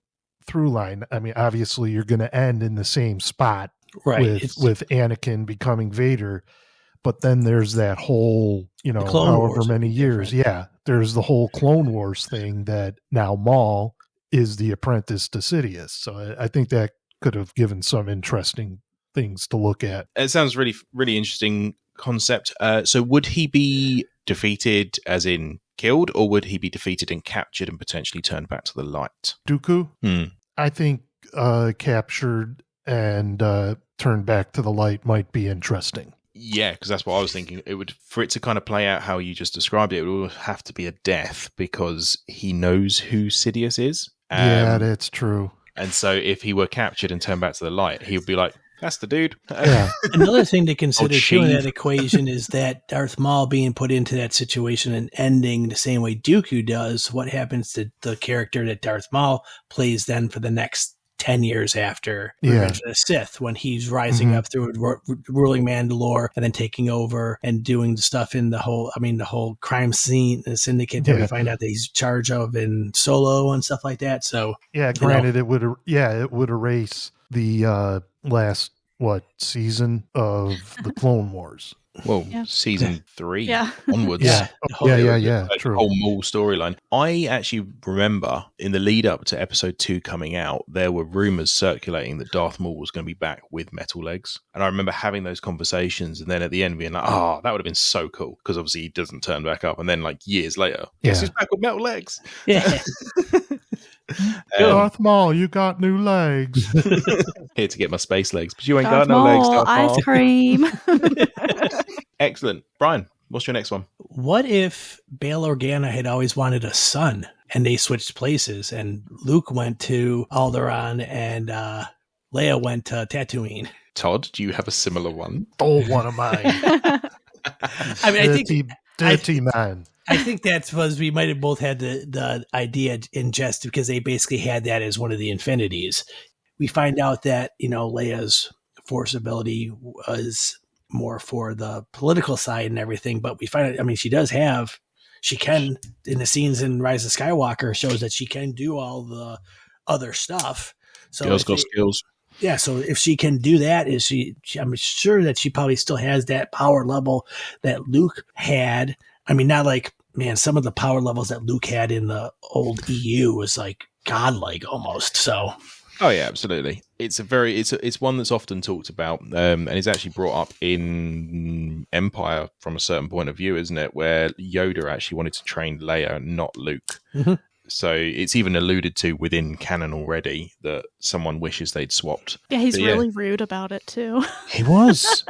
through line. I mean, obviously you're going to end in the same spot, right, with Anakin becoming Vader. But then there's that whole, however many years. Yeah, there's the whole Clone Wars thing that now Maul is the apprentice to Sidious. So I think that could have given some interesting things to look at. It sounds really, really interesting concept. So would he be defeated as in killed, or would he be defeated and captured and potentially turned back to the light? Dooku? I think captured and turned back to the light might be interesting. Yeah, because that's what I was thinking. For it to kind of play out how you just described it, it would have to be a death because he knows who Sidious is. Yeah, that's true. And so if he were captured and turned back to the light, he would be like, that's the dude. Yeah. Another thing to consider too in that equation is that Darth Maul being put into that situation and ending the same way Dooku does. What happens to the character that Darth Maul plays then for the next 10 years after Revenge of the Sith, when he's rising up through ruling Mandalore and then taking over and doing the stuff in the whole crime scene, the syndicate that we find out that he's in charge of in Solo and stuff like that. So granted, it would erase the last season of the Clone Wars. Well, Yeah. season 3 Yeah. onwards. Yeah. The True. whole Maul storyline. I actually remember in the lead up to episode 2 coming out, there were rumors circulating that Darth Maul was going to be back with metal legs. And I remember having those conversations and then at the end being like, oh, that would have been so cool. Because obviously he doesn't turn back up. And then like years later, guess he's back with metal legs. Yeah. Darth Maul, you got new legs. Here to get my space legs. But you ain't Darth got no legs, Maul, Darth Maul. ice cream. Excellent. Brian, what's your next one? What if Bail Organa had always wanted a son and they switched places and Luke went to Alderaan and Leia went to Tatooine? Todd, do you have a similar one? Stole one of mine. I mean, I think dirty man. I think that's was we might have both had the idea in jest because they basically had that as one of the infinities. We find out that, Leia's force ability was more for the political side and everything, but we find out, I mean, she can, in the scenes in Rise of Skywalker, shows that she can do all the other stuff. So Girls got skills. Yeah, so if she can do that, I'm sure that she probably still has that power level that Luke had. I mean, not like, man, some of the power levels that Luke had in the old EU was like godlike almost. So, oh yeah, absolutely. It's one that's often talked about, and it's actually brought up in Empire from a certain point of view, isn't it? Where Yoda actually wanted to train Leia, not Luke. Mm-hmm. So it's even alluded to within canon already that someone wishes they'd swapped. Yeah, he's really rude about it too. He was.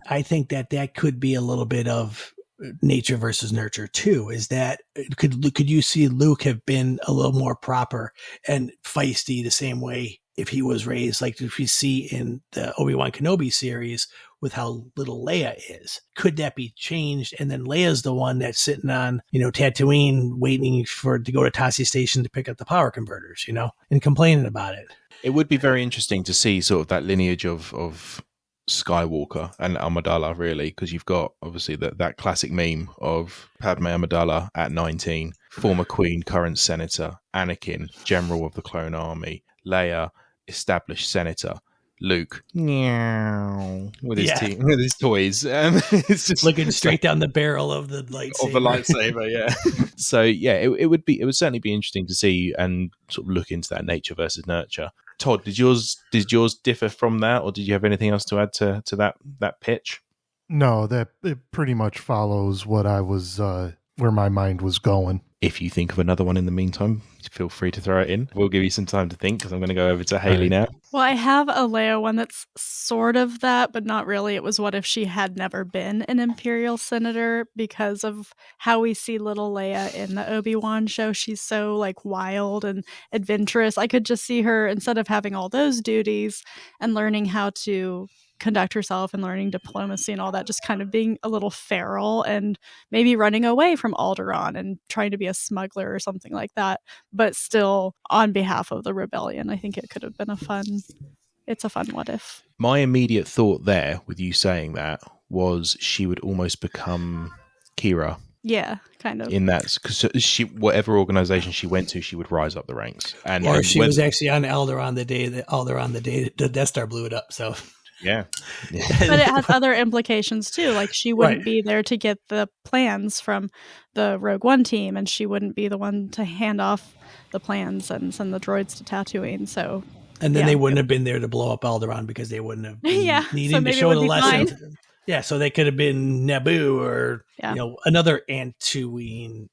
I think that could be a little bit of nature versus nurture too. Is that could you see Luke have been a little more proper and feisty the same way if he was raised like if we see in the Obi-Wan Kenobi series with how little Leia is? Could that be changed? And then Leia's the one that's sitting on, Tatooine waiting to go to Tassi Station to pick up the power converters, and complaining about it. It would be very interesting to see sort of that lineage of Skywalker and Amidala, really, because you've got obviously that classic meme of Padme Amidala at 19, former queen, current senator, Anakin, general of the clone army, Leia, established senator, Luke, meow, with his toys. It's just looking straight down the barrel of the lightsaber. Of the lightsaber, yeah. So yeah, it would certainly be interesting to see and sort of look into that nature versus nurture. Todd, did yours differ from that, or did you have anything else to add to that pitch? No, it pretty much follows what I was where my mind was going. If you think of another one in the meantime, feel free to throw it in. We'll give you some time to think because I'm going to go over to Hayley now. Well, I have a Leia one that's sort of that, but not really. It was what if she had never been an Imperial Senator because of how we see little Leia in the Obi-Wan show. She's so wild and adventurous. I could just see her, instead of having all those duties and learning how to conduct herself and learning diplomacy and all that, just kind of being a little feral and maybe running away from Alderaan and trying to be a smuggler or something like that, but still on behalf of the rebellion. I think it could have been a fun what if. My immediate thought there with you saying that was she would almost become Kira. Yeah, kind of. In that, because whatever organization she went to, she would rise up the ranks. Or she was actually on Alderaan the day the Death Star blew it up, so... Yeah. But it has other implications too. Like she wouldn't be there to get the plans from the Rogue One team, and she wouldn't be the one to hand off the plans and send the droids to Tatooine. So, and then they wouldn't have been there to blow up Alderaan because they wouldn't have been needing to show the lesson. Fine. Yeah, so they could have been Naboo or another Tatooine,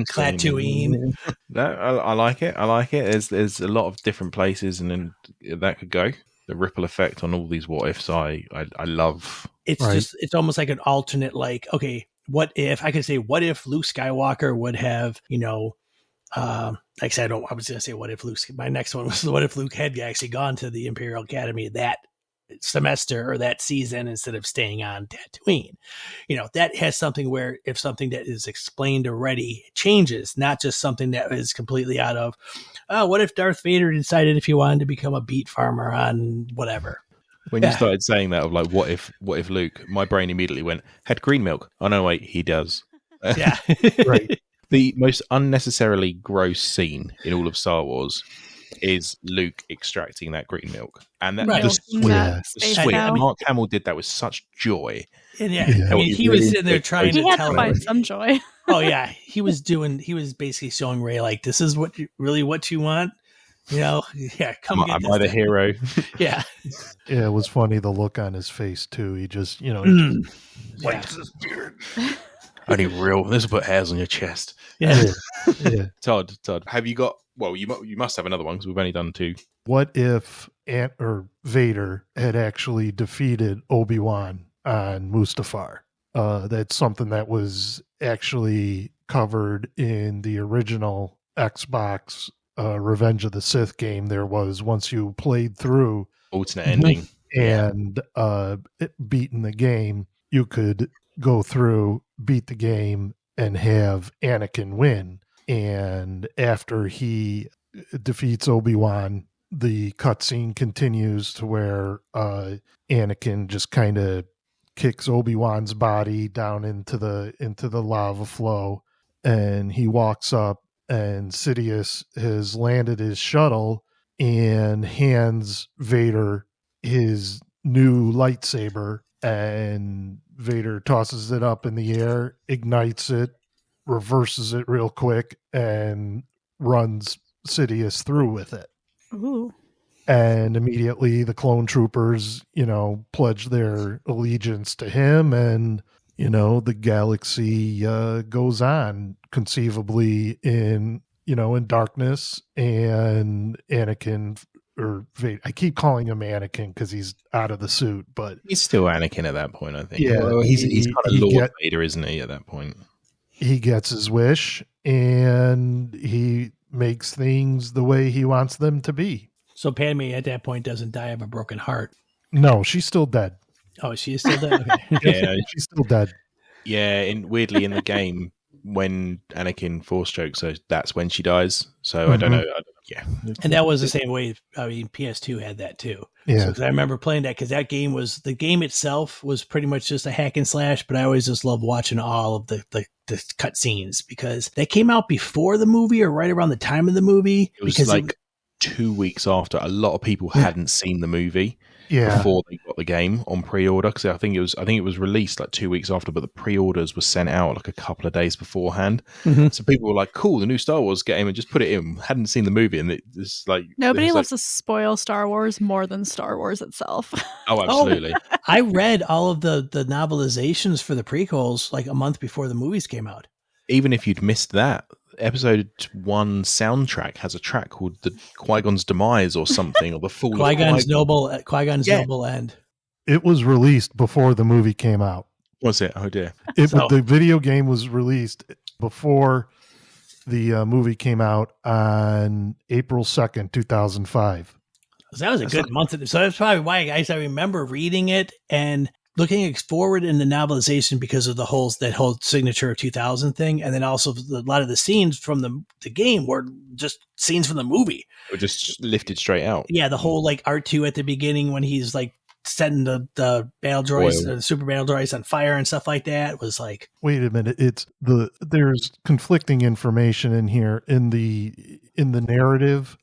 Clatuine. No, I like it. There's a lot of different places, and then that could go. The ripple effect on all these what ifs, I love. It's almost like an alternate. Okay, what if Luke Skywalker would have, like I said, I was going to say what if Luke. My next one was what if Luke had actually gone to the Imperial Academy that semester or that season instead of staying on Tatooine. That has something where if something that is explained already changes, not just something that is completely out of, what if Darth Vader decided if he wanted to become a beet farmer on whatever. When you started saying that of what if Luke, my brain immediately went, had green milk. Oh no, wait, he does. Yeah. Right. The most unnecessarily gross scene in all of Star Wars is Luke extracting that green milk. And that, Right. the Milking sweet, that the space sweet. cow. Mark Hamill did that with such joy. And Yeah. I mean, he was sitting there trying He to had tell to her. find some joy. Oh yeah, he was basically showing Ray like, this is what you want. Yeah, come Am get I the this thing. hero? Yeah. Yeah, it was funny the look on his face too. He just, Yeah. his beard. Only real. This will put hairs on your chest. Yeah. Yeah. Todd, have you got? Well, you must have another one because we've only done 2. What if Vader had actually defeated Obi-Wan on Mustafar? That's something that was actually covered in the original Xbox Revenge of the Sith game. There was, once you played through Alternate ending. and beaten the game, you could go through, beat the game, and have Anakin win. And after he defeats Obi-Wan, the cutscene continues to where Anakin just kind of kicks Obi-Wan's body down into the lava flow, and he walks up, and Sidious has landed his shuttle and hands Vader his new lightsaber, and Vader tosses it up in the air, ignites it, reverses it real quick, and runs Sidious through with it. Ooh. And immediately the clone troopers, pledge their allegiance to him, and, the galaxy goes on conceivably in darkness, and Anakin, or Vader, I keep calling him Anakin because he's out of the suit, but He's still Anakin at that point, I think. Yeah, well, he's kind of he Lord Vader, isn't he, at that point? he gets his wish, and he makes things the way he wants them to be. So Padme at that point doesn't die of a broken heart. No, she's still dead. Oh, she is still dead? Okay. Yeah, She's still dead. yeah. Weirdly in the game, when Anakin force chokes her, that's when she dies. So I don't know. Yeah, And that was the same way. I mean, PS2 had that too. Yeah. Because I remember playing that, because that game the game itself was pretty much just a hack and slash, but I always just loved watching all of the cut scenes, because that came out before the movie or right around the time of the movie. it was because like 2 weeks after. A lot of people hadn't seen the movie before they got the game on pre-order, because I think it was released like 2 weeks after, but the pre-orders were sent out like a couple of days beforehand. Mm-hmm. So people were like, "Cool, the new Star Wars game," and just put it in. Hadn't seen the movie, and it's like Nobody there's loves to spoil Star Wars more than Star Wars itself. Oh, absolutely. I read all of the novelizations for the prequels like a month before the movies came out. Even if you'd missed that, Episode 1 soundtrack has a track called "The Qui-Gon's Demise" or something, or the Fall of Qui-Gon's Qui-Gon. noble end. It was released before the movie came out. Was it? Oh dear. The video game was released before the movie came out on April 2nd, 2005. So that was a good month. So that's probably why I remember reading it and looking forward in the novelization because of that whole signature of 2000 thing. And then also a lot of the scenes from the game were just scenes from the movie. Or just lifted straight out. Yeah, the whole like R2 at the beginning when he's like setting the battle droids, the super battle droids on fire and stuff like that was like. Wait a minute. There's conflicting information in here. In the narrative,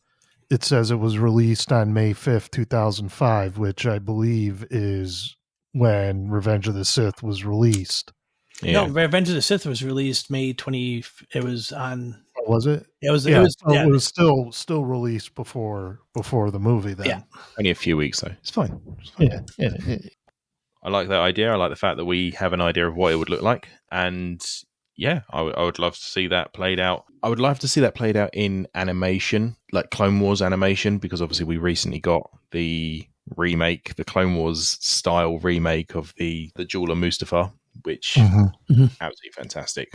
it says it was released on May 5th, 2005, which I believe is when Revenge of the Sith was released. Yeah. No, Revenge of the Sith was released May 20. It was on. Was it? It was. Yeah, It was still released before the movie. Then. Yeah. Only a few weeks though. It's fine. Yeah. I like that idea. I like the fact that we have an idea of what it would look like, and yeah, I would love to see that played out. I would love to see that played out in animation, like Clone Wars animation, because obviously we recently got the remake, the Clone Wars style remake of the Jeweler Mustafar, which absolutely fantastic.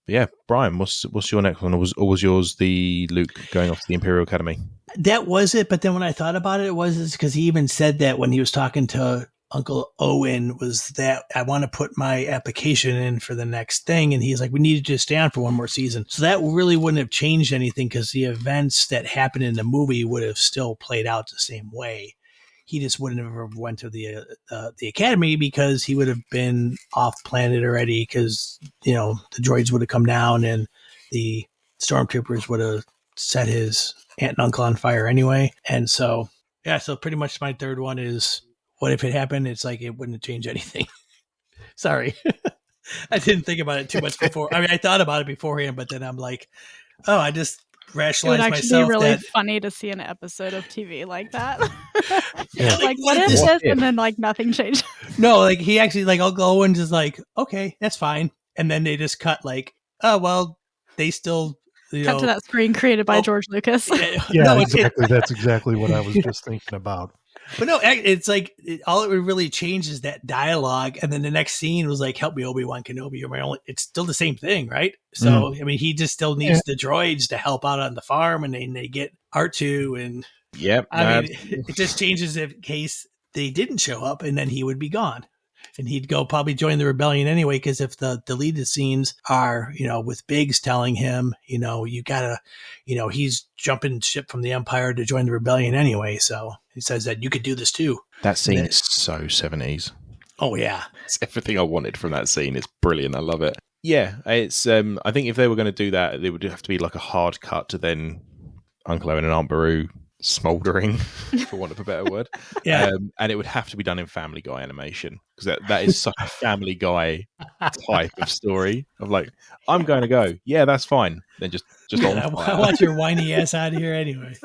But yeah, Brian, what's your next one? Or was yours the Luke going off to the Imperial Academy? That was it, but then when I thought about it, it was because he even said that when he was talking to Uncle Owen, was that I want to put my application in for the next thing, and he's like, we need to just stay on for one more season. So that really wouldn't have changed anything because the events that happened in the movie would have still played out the same way. He just wouldn't have ever went to the academy because he would have been off planet already, because the droids would have come down and the stormtroopers would have set his aunt and uncle on fire anyway. And so, yeah, so pretty much my third one is, what if it happened? It's like, it wouldn't change anything. Sorry. I didn't think about it too much before. I mean, I thought about it beforehand, but then I'm like, oh, I just rationalized it would myself. actually be really that, funny to see an episode of TV like that. Yeah, like, what if this? And then like nothing changed. No, like he actually like I'll go and just like, okay, that's fine. And then they just cut like, oh, well, they still, cut to that screen created by George Lucas. Yeah, no, exactly. That's exactly what I was just thinking about. But no, it's like all it really changed is that dialogue, and then the next scene was like, "Help me, Obi-Wan Kenobi." You're my only. It's still the same thing, right? So I mean, he just still needs the droids to help out on the farm, and then they get R2, and I mean, it just changes in case they didn't show up, and then he would be gone. And he'd go probably join the rebellion anyway, because if the deleted scenes are, with Biggs telling him, you gotta, he's jumping ship from the Empire to join the rebellion anyway. So he says that you could do this too. That scene is so 70s. Oh, yeah. It's everything I wanted from that scene. It's brilliant. I love it. Yeah, it's. I think if they were going to do that, it would have to be like a hard cut to then Uncle Owen and Aunt Beru smouldering, for want of a better word. Yeah. And it would have to be done in Family Guy animation, because that is such a Family Guy type of story of like, I'm going to go. Yeah, that's fine. Then just on fire. I want your whiny ass out of here anyway.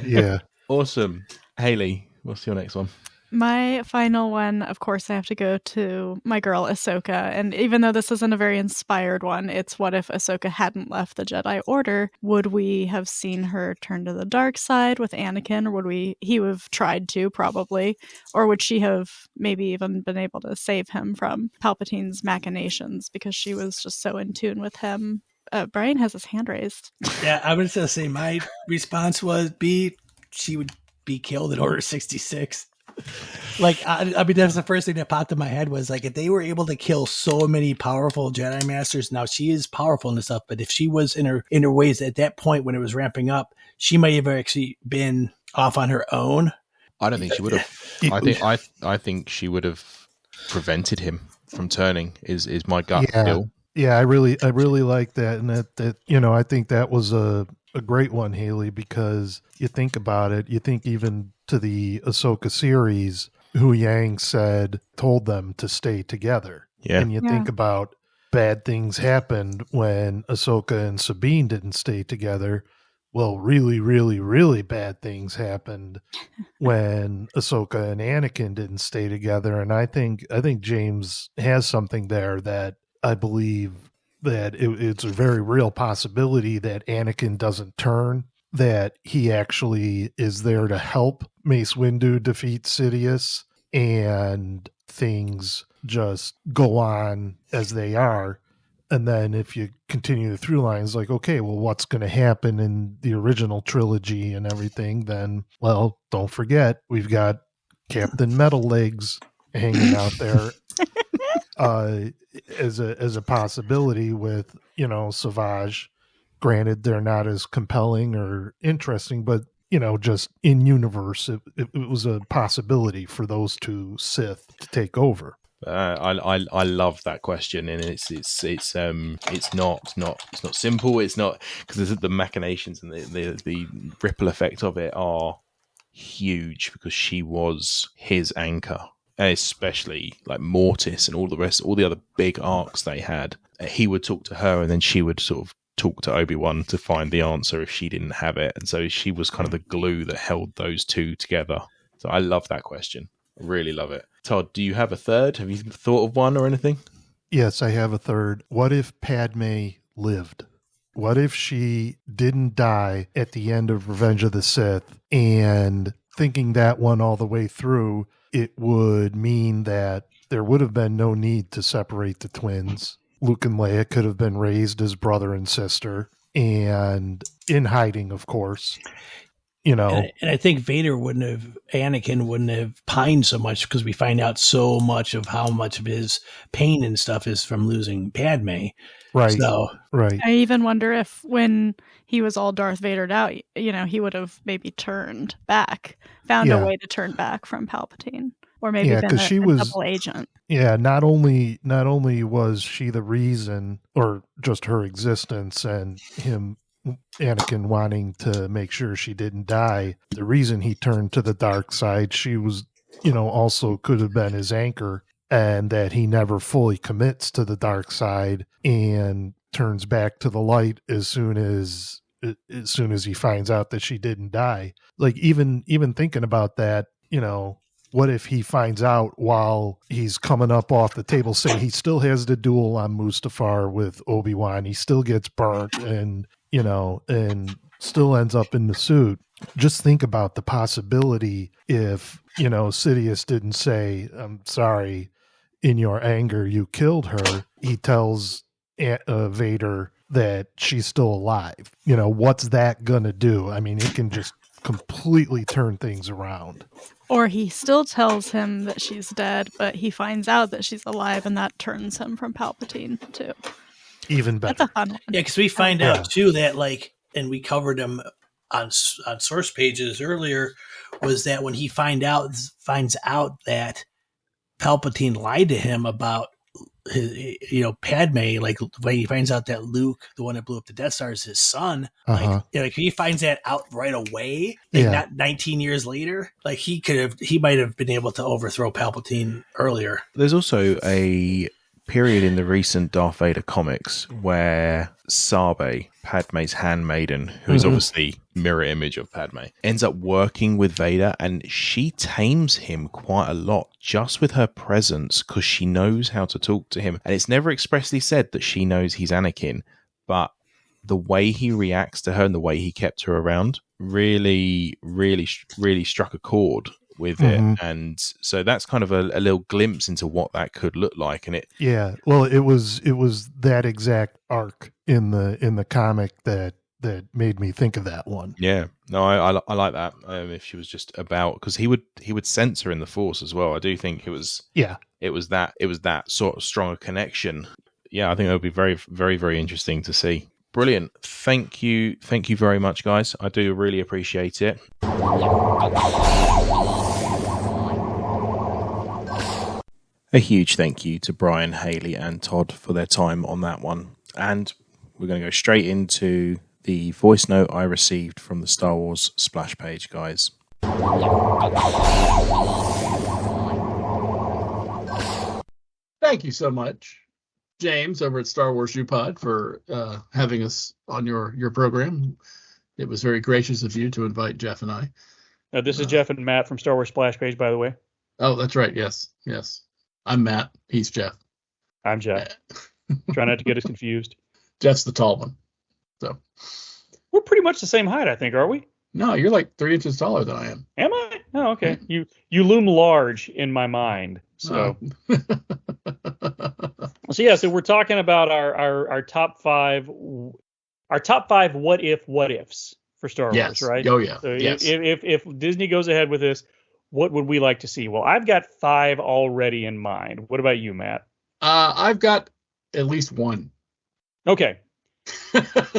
Yeah. Awesome. Hayley, what's your next one? My final one, of course, I have to go to my girl Ahsoka. And even though this isn't a very inspired one, it's what if Ahsoka hadn't left the Jedi Order? Would we have seen her turn to the dark side with Anakin? Or would he would have tried to, probably? Or would she have maybe even been able to save him from Palpatine's machinations because she was just so in tune with him? Brian has his hand raised. Yeah, I was going to say my response was she would be killed in Order 66. Like, I mean, that's the first thing that popped in my head was like, if they were able to kill so many powerful Jedi Masters, now she is powerful and stuff, but if she was in her ways at that point when it was ramping up, she might have actually been off on her own. I don't think she would have. I think she would have prevented him from turning. Is my gut feel? Yeah, I really like that, and that I think that was a great one, Hayley, because you think about it, you think even to the Ahsoka series, Hu Yang told them to stay together. Yeah. And you think about bad things happened when Ahsoka and Sabine didn't stay together. Well, really, really, really bad things happened when Ahsoka and Anakin didn't stay together. And I think James has something there that I believe that it's a very real possibility that Anakin doesn't turn, that he actually is there to help Mace Windu defeat Sidious, and things just go on as they are. And then if you continue the through lines, like, okay, well, what's going to happen in the original trilogy and everything, then, well, don't forget, we've got Captain Metal Legs hanging out there as a possibility with, Savage. Granted, they're not as compelling or interesting, but, just in universe, it was a possibility for those two Sith to take over. I love that question, and it's not simple. It's not, because the machinations and the ripple effect of it are huge, because she was his anchor, and especially like Mortis and all the other big arcs they had. He would talk to her, and then she would sort of talk to Obi-Wan to find the answer if she didn't have it, and so she was kind of the glue that held those two together. So I love that question. I really love it. Todd, do you have a third? Have you thought of one or anything? Yes, I have a third. What if Padme lived? What if she didn't die at the end of Revenge of the Sith? And thinking that one all the way through, it would mean that there would have been no need to separate the twins. Luke and Leia could have been raised as brother and sister, and in hiding, of course. And I think Anakin wouldn't have pined so much, because we find out so much of how much of his pain and stuff is from losing Padme. Right. So, right. I even wonder if when he was all Darth Vadered out, he would have maybe turned back, found a way to turn back from Palpatine, or maybe been a double agent. Yeah, not only was she the reason, or just her existence and him Anakin wanting to make sure she didn't die. The reason he turned to the dark side, she was, also could have been his anchor, and that he never fully commits to the dark side and turns back to the light as soon as he finds out that she didn't die. Like even thinking about that, what if he finds out while he's coming up off the table, say he still has the duel on Mustafar with Obi-Wan, he still gets burnt and still ends up in the suit. Just think about the possibility if, Sidious didn't say, "I'm sorry, in your anger you killed her." He tells Vader that she's still alive. What's that gonna do? I mean, it can just completely turn things around. Or he still tells him that she's dead, but he finds out that she's alive, and that turns him from Palpatine too. Even better. That's a fun one. Yeah, because we find out too that and we covered him on source pages earlier, was that when he finds out that Palpatine lied to him about his, Padme, when he finds out that Luke, the one that blew up the Death Star, is his son, he finds that out right away, not 19 years later. He might have been able to overthrow Palpatine earlier. There's also a period in the recent Darth Vader comics where Sabe, Padme's handmaiden, who is obviously mirror image of Padme, ends up working with Vader, and she tames him quite a lot just with her presence because she knows how to talk to him. And it's never expressly said that she knows he's Anakin, but the way he reacts to her and the way he kept her around really, really, really struck a chord with it. And so that's kind of a little glimpse into what that could look like. And it was that exact arc in the comic that made me think of that one. I like that. If she was just about, because he would sense her in the Force as well. I do think it was that sort of stronger connection. I think that would be very, very, very interesting to see. Brilliant. Thank you very much, guys. I do really appreciate it. A huge thank you to Brian, Hayley, and Todd for their time on that one. And we're going to go straight into the voice note I received from the Star Wars splash page, guys. Thank you so much, James, over at Star Wars UPod, for having us on your program. It was very gracious of you to invite Jeff and I. This is Jeff and Matt from Star Wars Splash Page, by the way. Oh, that's right. Yes. I'm Matt. He's Jeff. I'm Jeff. Try not to get us confused. Jeff's the tall one. So we're pretty much the same height, I think, are we? No, you're like 3 inches taller than I am. Am I? Oh, okay. You loom large in my mind. So, so we're talking about our top five what ifs for Star Wars, right? Oh yeah. So yes. If Disney goes ahead with this, what would we like to see? Well, I've got 5 already in mind. What about you, Matt? I've got at least one. Okay.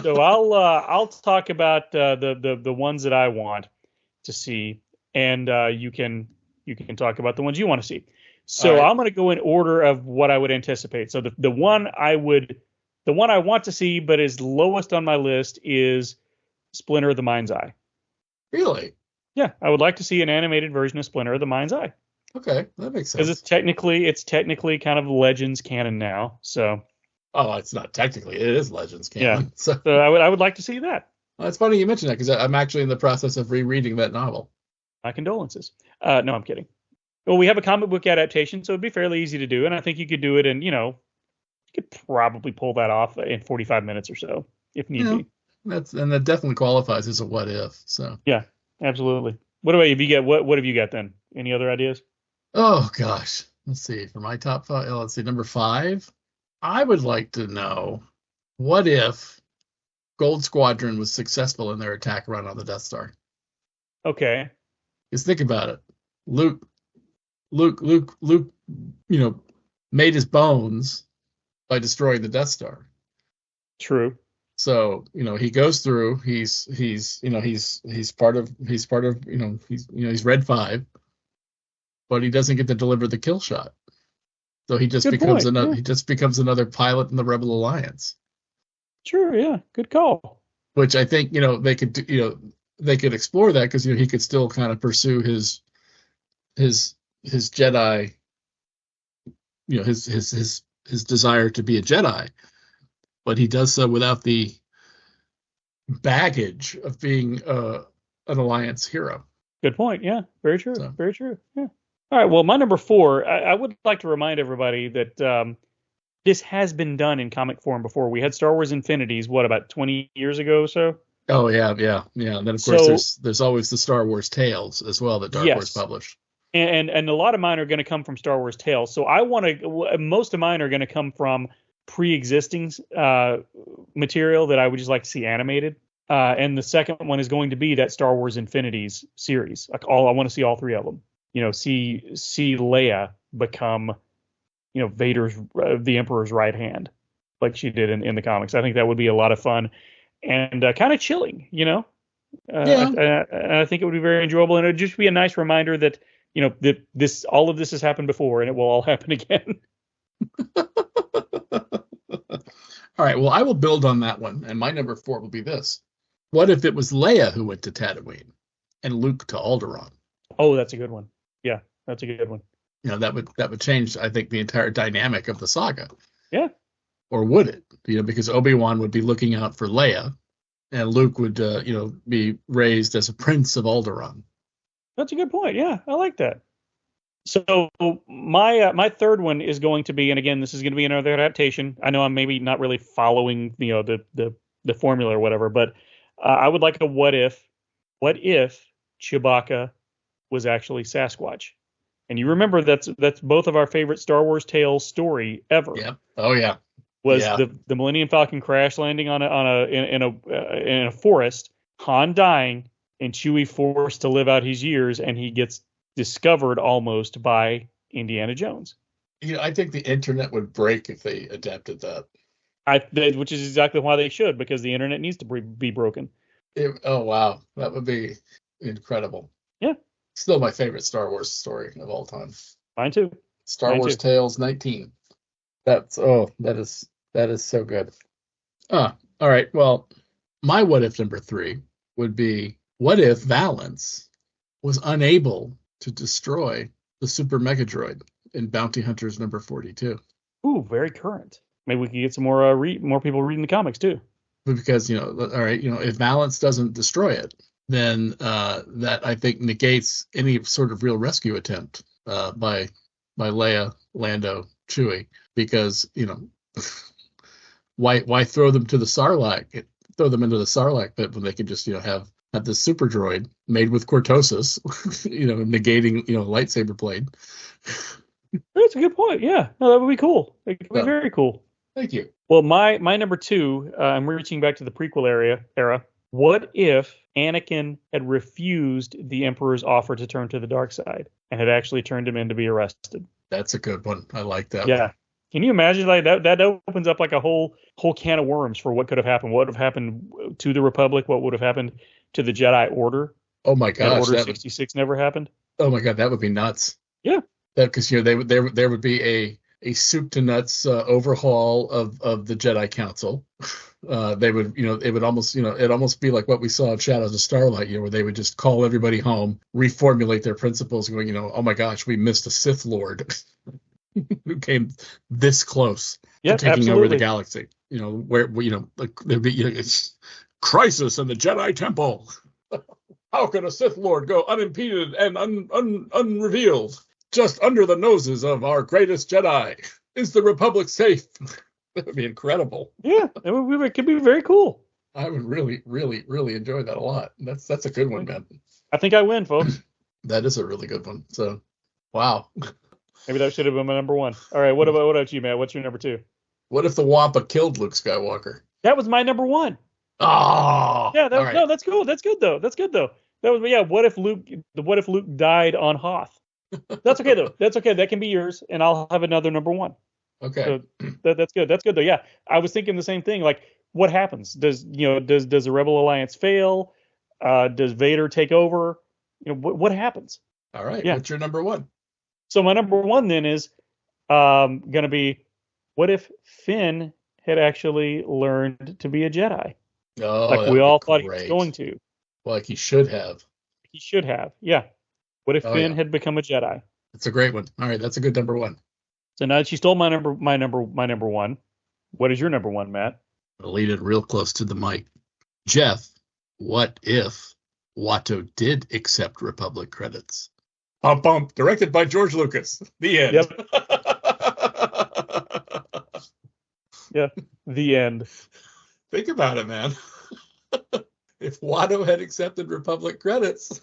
So I'll talk about the ones that I want to see, and you can talk about the ones you want to see. So right. I'm going to go in order of what I would anticipate. So the one I want to see but is lowest on my list is Splinter of the Mind's Eye. Really? Yeah, I would like to see an animated version of Splinter of the Mind's Eye. Okay, that makes sense. Because it's technically kind of Legends canon now. So. Oh, it's not technically. It is Legends canon. Yeah. So I would like to see that. Well, it's funny you mentioned that because I'm actually in the process of rereading that novel. My condolences. No, I'm kidding. Well, we have a comic book adaptation, so it'd be fairly easy to do, and I think you could do it in, you could probably pull that off in 45 minutes or so, if need be. That definitely qualifies as a what if. So. Yeah, absolutely. What about you? What have you got then? Any other ideas? Oh gosh, let's see. For my top 5, let's see, number 5. I would like to know, what if Gold Squadron was successful in their attack run on the Death Star? Okay. Because think about it. Luke, made his bones by destroying the Death Star. True. So, he goes through, he's part of he's Red 5, but he doesn't get to deliver the kill shot. So he just becomes another pilot in the Rebel Alliance. Sure, yeah. Good call. which I think they could they could explore that because he could still kind of pursue his Jedi, his desire to be a Jedi, but he does so without the baggage of being an Alliance hero. Good point. Yeah, very true. So. Very true. Yeah. All right. Well, my number 4, I would like to remind everybody that this has been done in comic form before. We had Star Wars Infinities, about 20 years ago or so? Oh, yeah. And then, of course, there's always the Star Wars Tales as well that Dark Horse published. And a lot of mine are going to come from Star Wars Tales. So most of mine are going to come from pre-existing material that I would just like to see animated. And the second one is going to be that Star Wars Infinities series. I want to see all 3 of them. See Leia become, Vader's, the Emperor's right hand, like she did in the comics. I think that would be a lot of fun and kind of chilling, Yeah. And I think it would be very enjoyable, and it would just be a nice reminder that, that all of this has happened before, and it will all happen again. All right. Well, I will build on that one, and my number 4 will be this. What if it was Leia who went to Tatooine and Luke to Alderaan? Oh, that's a good one. Yeah, that's a good one. That would change, I think, the entire dynamic of the saga. Yeah. Or would it? Because Obi-Wan would be looking out for Leia, and Luke would, be raised as a prince of Alderaan. That's a good point. Yeah, I like that. So my third one is going to be, and again, this is going to be another adaptation. I know I'm maybe not really following, the formula or whatever, but I would like a what if Chewbacca was actually Sasquatch. And you remember that's both of our favorite Star Wars Tales story ever. Yeah. Oh yeah. Was the Millennium Falcon crash landing in a forest, Han dying, and Chewie forced to live out his years, and he gets discovered almost by Indiana Jones. I think the internet would break if they adapted that. Which is exactly why they should, because the internet needs to be broken. Oh wow, that would be incredible. Yeah. Still my favorite Star Wars story of all time. Mine too. Star Wars Tales 19. That is so good. All right. Well, my what if number 3 would be, what if Valance was unable to destroy the Super Mega Droid in Bounty Hunters number 42? Ooh, very current. Maybe we could get some more people reading the comics too. Because if Valance doesn't destroy it, then that I think negates any sort of real rescue attempt by Leia, Lando, Chewie, because why throw them to the Sarlacc? Throw them into the Sarlacc pit when they could just have the super droid made with cortosis, negating lightsaber blade. That's a good point. Yeah, no, that would be cool. It could be very cool. Thank you. Well, my number 2, I'm reaching back to the prequel era. What if Anakin had refused the Emperor's offer to turn to the dark side and had actually turned him in to be arrested? That's a good one. I like that. Yeah. One. Can you imagine that opens up like a whole can of worms for what could have happened? What would have happened to the Republic? What would have happened to the Jedi Order? Oh my gosh, Order 66 never happened. Oh my god, that would be nuts. Yeah. Because there would be a soup to nuts overhaul of the Jedi Council. They would it would almost it'd almost be like what we saw in Shadows of Starlight, where they would just call everybody home, reformulate their principles, going oh my gosh, we missed a Sith Lord who came this close to taking over the galaxy. Where there'd be it's crisis in the Jedi Temple. How can a Sith Lord go unimpeded and unrevealed just under the noses of our greatest Jedi? Is the Republic safe? That would be incredible. Yeah, it could be very cool. I would really, really, really enjoy that a lot. That's a good one, man. I think I win, folks. That is a really good one. So, wow. Maybe that should have been my number 1. All right, what about you, Matt? What's your number 2? What if the Wampa killed Luke Skywalker? That was my number 1. Oh, yeah. No, that's cool. That's good though. That was What if Luke died on Hoth? That's okay though. That's okay. That can be yours, and I'll have another number 1. Okay. So that's good. That's good though. Yeah, I was thinking the same thing. Like, what happens? Does the Rebel Alliance fail? Does Vader take over? What happens? All right. Yeah. What's your number 1? So my number 1 then is going to be, what if Finn had actually learned to be a Jedi? Oh, like that we would all be thought he was great. going to. Like he should have. He should have. Yeah. What if Oh, Finn yeah. had become a Jedi? That's a great one. All right, that's a good number one. So now that she stole my number one, what is your number one, Matt? I'll lead it real close to the mic. Jeff, what if Watto did accept Republic credits? Pump Pump, directed by George Lucas. The end. Yep. The end. Think about it, man. If Watto had accepted Republic credits,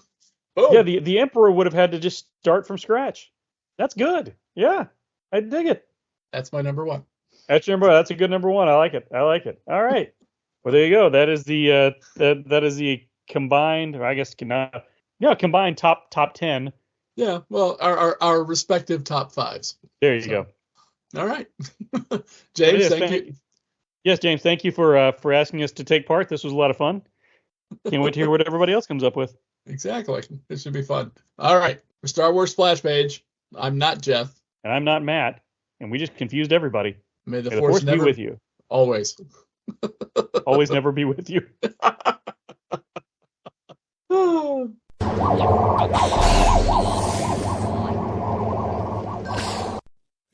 boom. Yeah, the Emperor would have had to just start from scratch. That's good. Yeah, I dig it. That's my number one. That's a good number one. I like it. All right. Well, there you go. That is the that is the combined, or I guess combined top 10. Yeah, well, our respective top fives. There you go. All right. James, Yes, thank you. Yes, James, thank you for asking us to take part. This was a lot of fun. Can't wait to hear what everybody else comes up with. Exactly. This should be fun. All right. For Star Wars Splash Page, I'm not Jeff. And I'm not Matt, and we just confused everybody. May the May Force be never with you. Always. Always never be with you.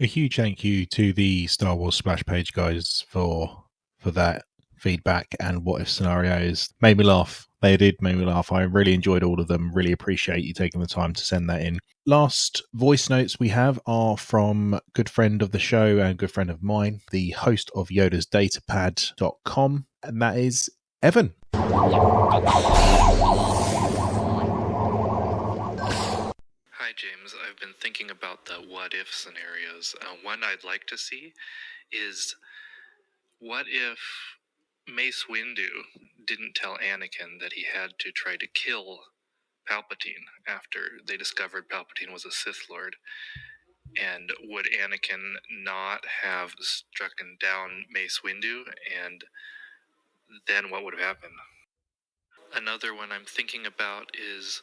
A huge thank you to the Star Wars Splash Page guys for that feedback and what if scenarios. Made me laugh. They did make me laugh. I really enjoyed all of them. Really appreciate you taking the time to send that in. Last voice notes we have are from good friend of the show and good friend of mine, the host of Yoda's Datapad.com, and that is Evan. Hi, James. I've been thinking about the what-if scenarios. One I'd like to see is, what if Mace Windu didn't tell Anakin that he had to try to kill Palpatine after they discovered Palpatine was a Sith Lord? And would Anakin not have struck down Mace Windu? And then what would have happened? Another one I'm thinking about is,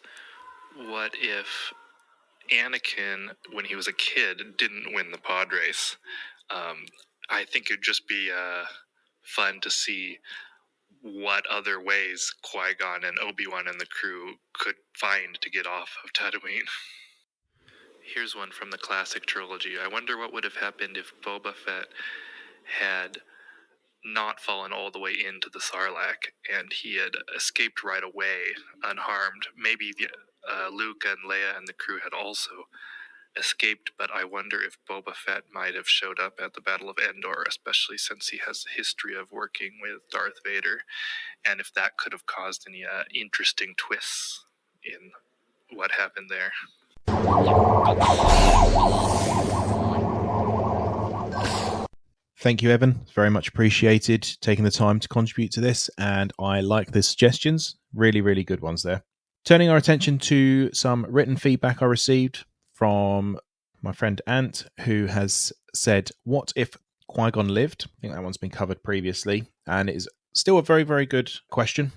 what if Anakin, when he was a kid, didn't win the pod race? I think it'd just be fun to see what other ways Qui-Gon and Obi-Wan and the crew could find to get off of Tatooine. Here's one from the classic trilogy. I wonder what would have happened if Boba Fett had not fallen all the way into the Sarlacc and he had escaped right away unharmed. Maybe Luke and Leia and the crew had also escaped, but I wonder if Boba Fett might have showed up at the Battle of Endor, especially since he has a history of working with Darth Vader, and if that could have caused any interesting twists in what happened there. Thank you, Evan. Very much appreciated taking the time to contribute to this, and I like the suggestions. Really, really good ones there. Turning our attention to some written feedback I received from my friend Ant, who has said, what if Qui-Gon lived? I think that one's been covered previously, and it is still a very, very good question.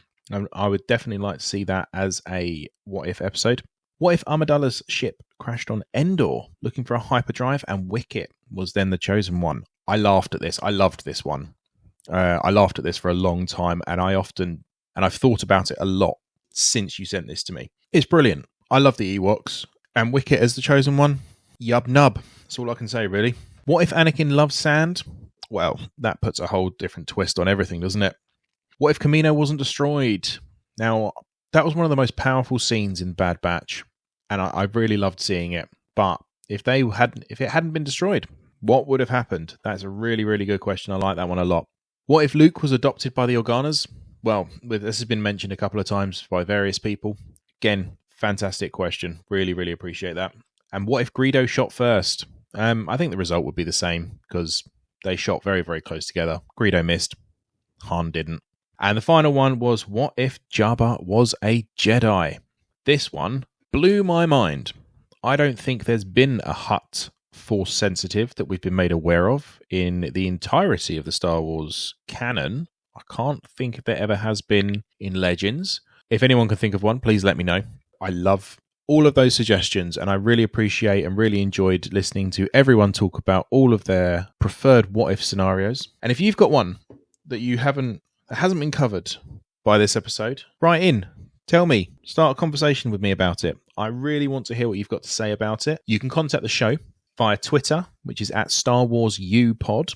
I would definitely like to see that as a what if episode. What if Amidala's ship crashed on Endor looking for a hyperdrive and Wicket was then the chosen one? I laughed at this. I loved this one. I laughed at this for a long time, and I've thought about it a lot since you sent this to me. It's brilliant. I love the Ewoks, and Wicket as the chosen one. Yub nub. That's all I can say, really. What if Anakin loves sand? Well, that puts a whole different twist on everything, doesn't it? What if Kamino wasn't destroyed? Now, that was one of the most powerful scenes in Bad Batch, and I really loved seeing it. But if it hadn't been destroyed, what would have happened? That's a really, really good question. I like that one a lot. What if Luke was adopted by the Organas? Well, this has been mentioned a couple of times by various people. Again, fantastic question. Really, really appreciate that. And what if Greedo shot first? I think the result would be the same because they shot very, very close together. Greedo missed. Han didn't. And the final one was, what if Jabba was a Jedi? This one blew my mind. I don't think there's been a Hutt Force sensitive that we've been made aware of in the entirety of the Star Wars canon. I can't think if there ever has been in Legends. If anyone can think of one, please let me know. I love all of those suggestions, and I really appreciate and really enjoyed listening to everyone talk about all of their preferred what-if scenarios. And if you've got one that you haven't that hasn't been covered by this episode, write in. Tell me. Start a conversation with me about it. I really want to hear what you've got to say about it. You can contact the show via Twitter, which is at Star Wars UPod,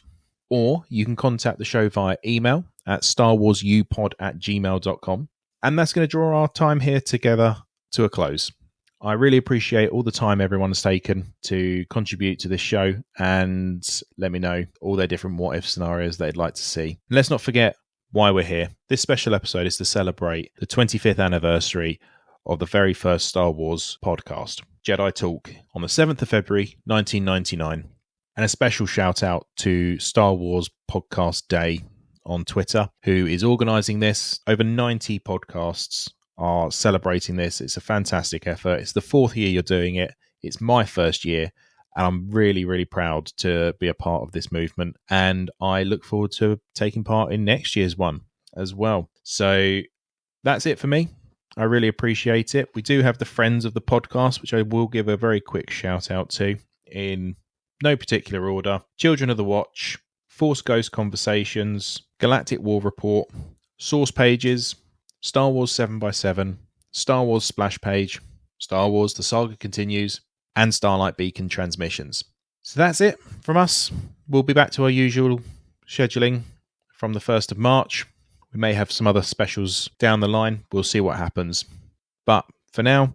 or you can contact the show via email at starwarsupod@gmail.com. And that's going to draw our time here together to a close. I really appreciate all the time everyone has taken to contribute to this show and let me know all their different what-if scenarios they'd like to see. And let's not forget why we're here. This special episode is to celebrate the 25th anniversary of the very first Star Wars podcast, Jedi Talk, on the 7th of February, 1999. And a special shout out to Star Wars Podcast Day on Twitter, who is organising this. Over 90 podcasts are celebrating this. It's a fantastic effort. It's the 4th year you're doing it. It's my first year, and I'm really, really proud to be a part of this movement. And I look forward to taking part in next year's one as well. So that's it for me. I really appreciate it. We do have the friends of the podcast, which I will give a very quick shout out to in no particular order. Children of the Watch, Force Ghost Conversations, Galactic War Report, Source Pages, Star Wars 7x7, Star Wars Splash Page, Star Wars The Saga Continues, and Starlight Beacon Transmissions. So that's it from us. We'll be back to our usual scheduling from the 1st of March. We may have some other specials down the line. We'll see what happens. But for now,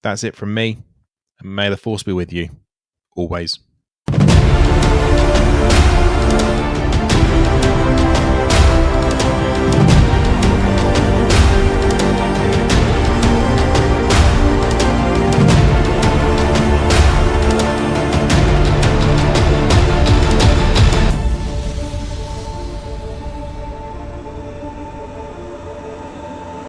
that's it from me. And may the Force be with you. Always.